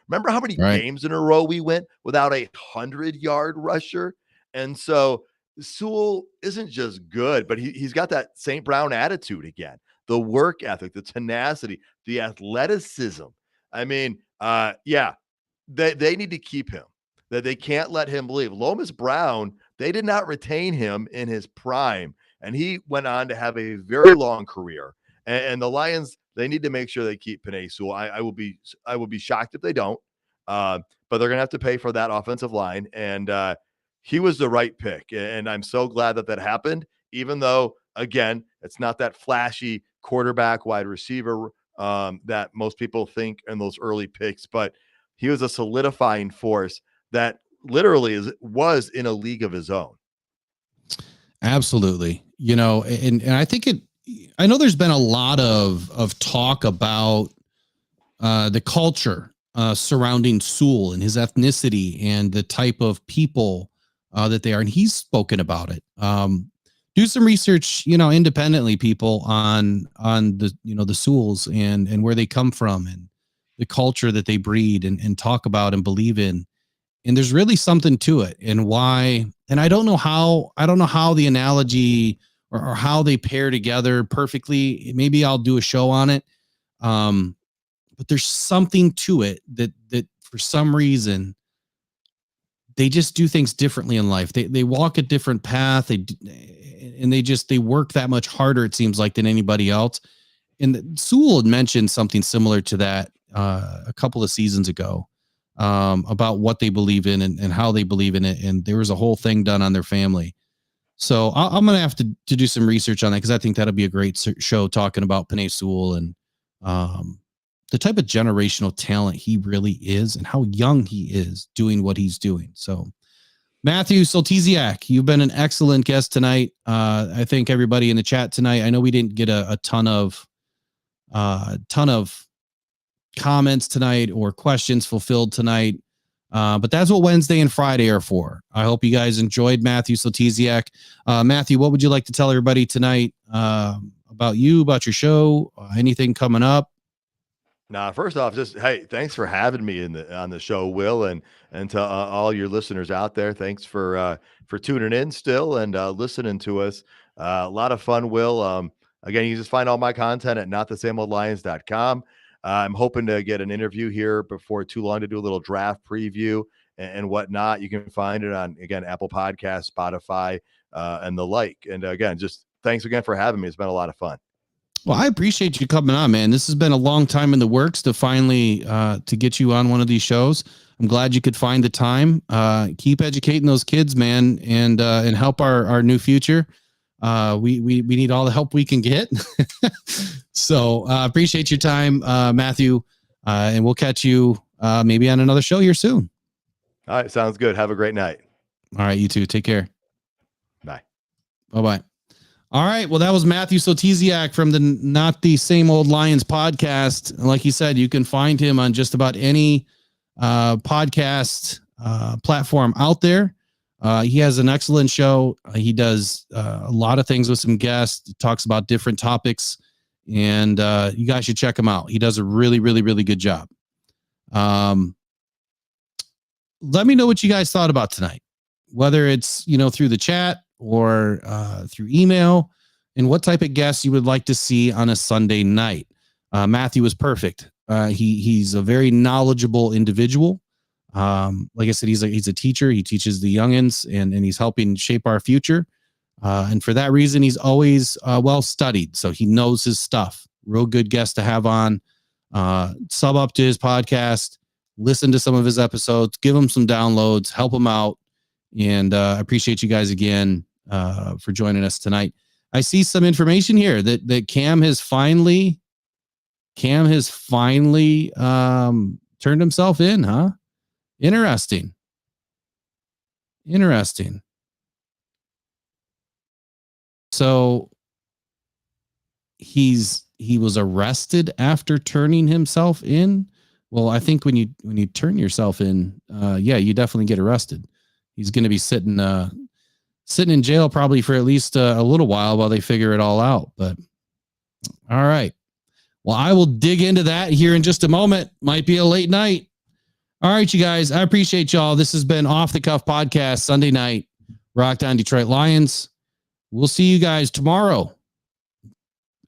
Remember how many games in a row we went without a 100-yard rusher? And so Sewell isn't just good, but he's got that St. Brown attitude again. The work ethic, the tenacity, the athleticism. They need to keep him. That they can't let him leave. Lomas Brown, they did not retain him in his prime, and he went on to have a very long career. And the Lions, they need to make sure they keep Penei Sewell. I will be shocked if they don't. But they're going to have to pay for that offensive line, and he was the right pick. And I'm so glad that happened, even though, again, it's not that flashy quarterback, wide receiver that most people think in those early picks, but he was a solidifying force that literally was in a league of his own. Absolutely. And I think I know there's been a lot of talk about the culture surrounding Sewell and his ethnicity and the type of people that they are. And he's spoken about it. Do some research, independently, people on the, the Sewells and where they come from and the culture that they breed and talk about and believe in. And there's really something to it, and why. And I don't know how the analogy or how they pair together perfectly. Maybe I'll do a show on it. But there's something to it that for some reason they just do things differently in life. They walk a different path. They work that much harder, it seems like, than anybody else. And Sewell had mentioned something similar to that a couple of seasons ago. About what they believe in and how they believe in it. And there was a whole thing done on their family. So I'm going to have to do some research on that, because I think that'll be a great show talking about Penei Sewell and the type of generational talent he really is and how young he is doing what he's doing. So Matthew Soltesiak, you've been an excellent guest tonight. I thank everybody in the chat tonight. I know we didn't get a ton of comments tonight or questions fulfilled tonight. But that's what Wednesday and Friday are for. I hope you guys enjoyed Matthew Soltesiak. Matthew, what would you like to tell everybody tonight about you, about your show, anything coming up? First off, just, hey, thanks for having me on the show, Will, and to all your listeners out there. Thanks for tuning in still and listening to us. A lot of fun, Will. Again, you just find all my content at notthesameoldlions.com. I'm hoping to get an interview here before too long to do a little draft preview and whatnot. You can find it on, again, Apple Podcasts, Spotify, and the like. And again, just thanks again for having me. It's been a lot of fun. Well, I appreciate you coming on, man. This has been a long time in the works to finally to get you on one of these shows. I'm glad you could find the time. Keep educating those kids, man, and help our new future. We need all the help we can get. So appreciate your time, Matthew, and we'll catch you maybe on another show here soon. All right. Sounds good. Have a great night. All right. You too. Take care. Bye. Bye-bye. All right. Well, that was Matthew Soltesiak from the Not the Same Old Lions podcast. Like he said, you can find him on just about any podcast platform out there. He has an excellent show. He does a lot of things with some guests, talks about different topics, and you guys should check him out. He does a really, really, really good job. Let me know what you guys thought about tonight, whether it's, through the chat or through email, and what type of guests you would like to see on a Sunday night. Matthew was perfect. He's a very knowledgeable individual. Like I said, he's a teacher. He teaches the youngins, and he's helping shape our future. And for that reason, he's always well studied. So he knows his stuff. Real good guest to have on. Sub up to his podcast, listen to some of his episodes, give him some downloads, help him out. And I appreciate you guys again for joining us tonight. I see some information here that Cam has finally turned himself in, huh? Interesting. So he was arrested after turning himself in. Well, I think when you turn yourself in, you definitely get arrested. He's going to be sitting in jail probably for at least a little while they figure it all out. But all right. Well, I will dig into that here in just a moment. Might be a late night. All right, you guys. I appreciate y'all. This has been Off the Cuff Podcast, Sunday night. Rock on Detroit Lions. We'll see you guys tomorrow,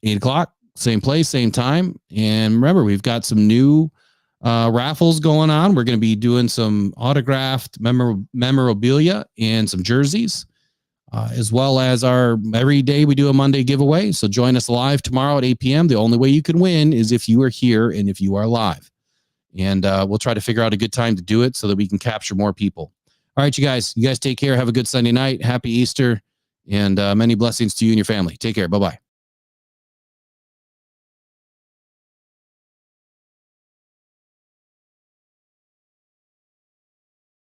8:00, same place, same time. And remember, we've got some new raffles going on. We're going to be doing some autographed memorabilia and some jerseys, as well as every day we do a Monday giveaway. So join us live tomorrow at 8 p.m. The only way you can win is if you are here and if you are live. And we'll try to figure out a good time to do it so that we can capture more people. All right, you guys take care. Have a good Sunday night. Happy Easter, and many blessings to you and your family. Take care. Bye-bye.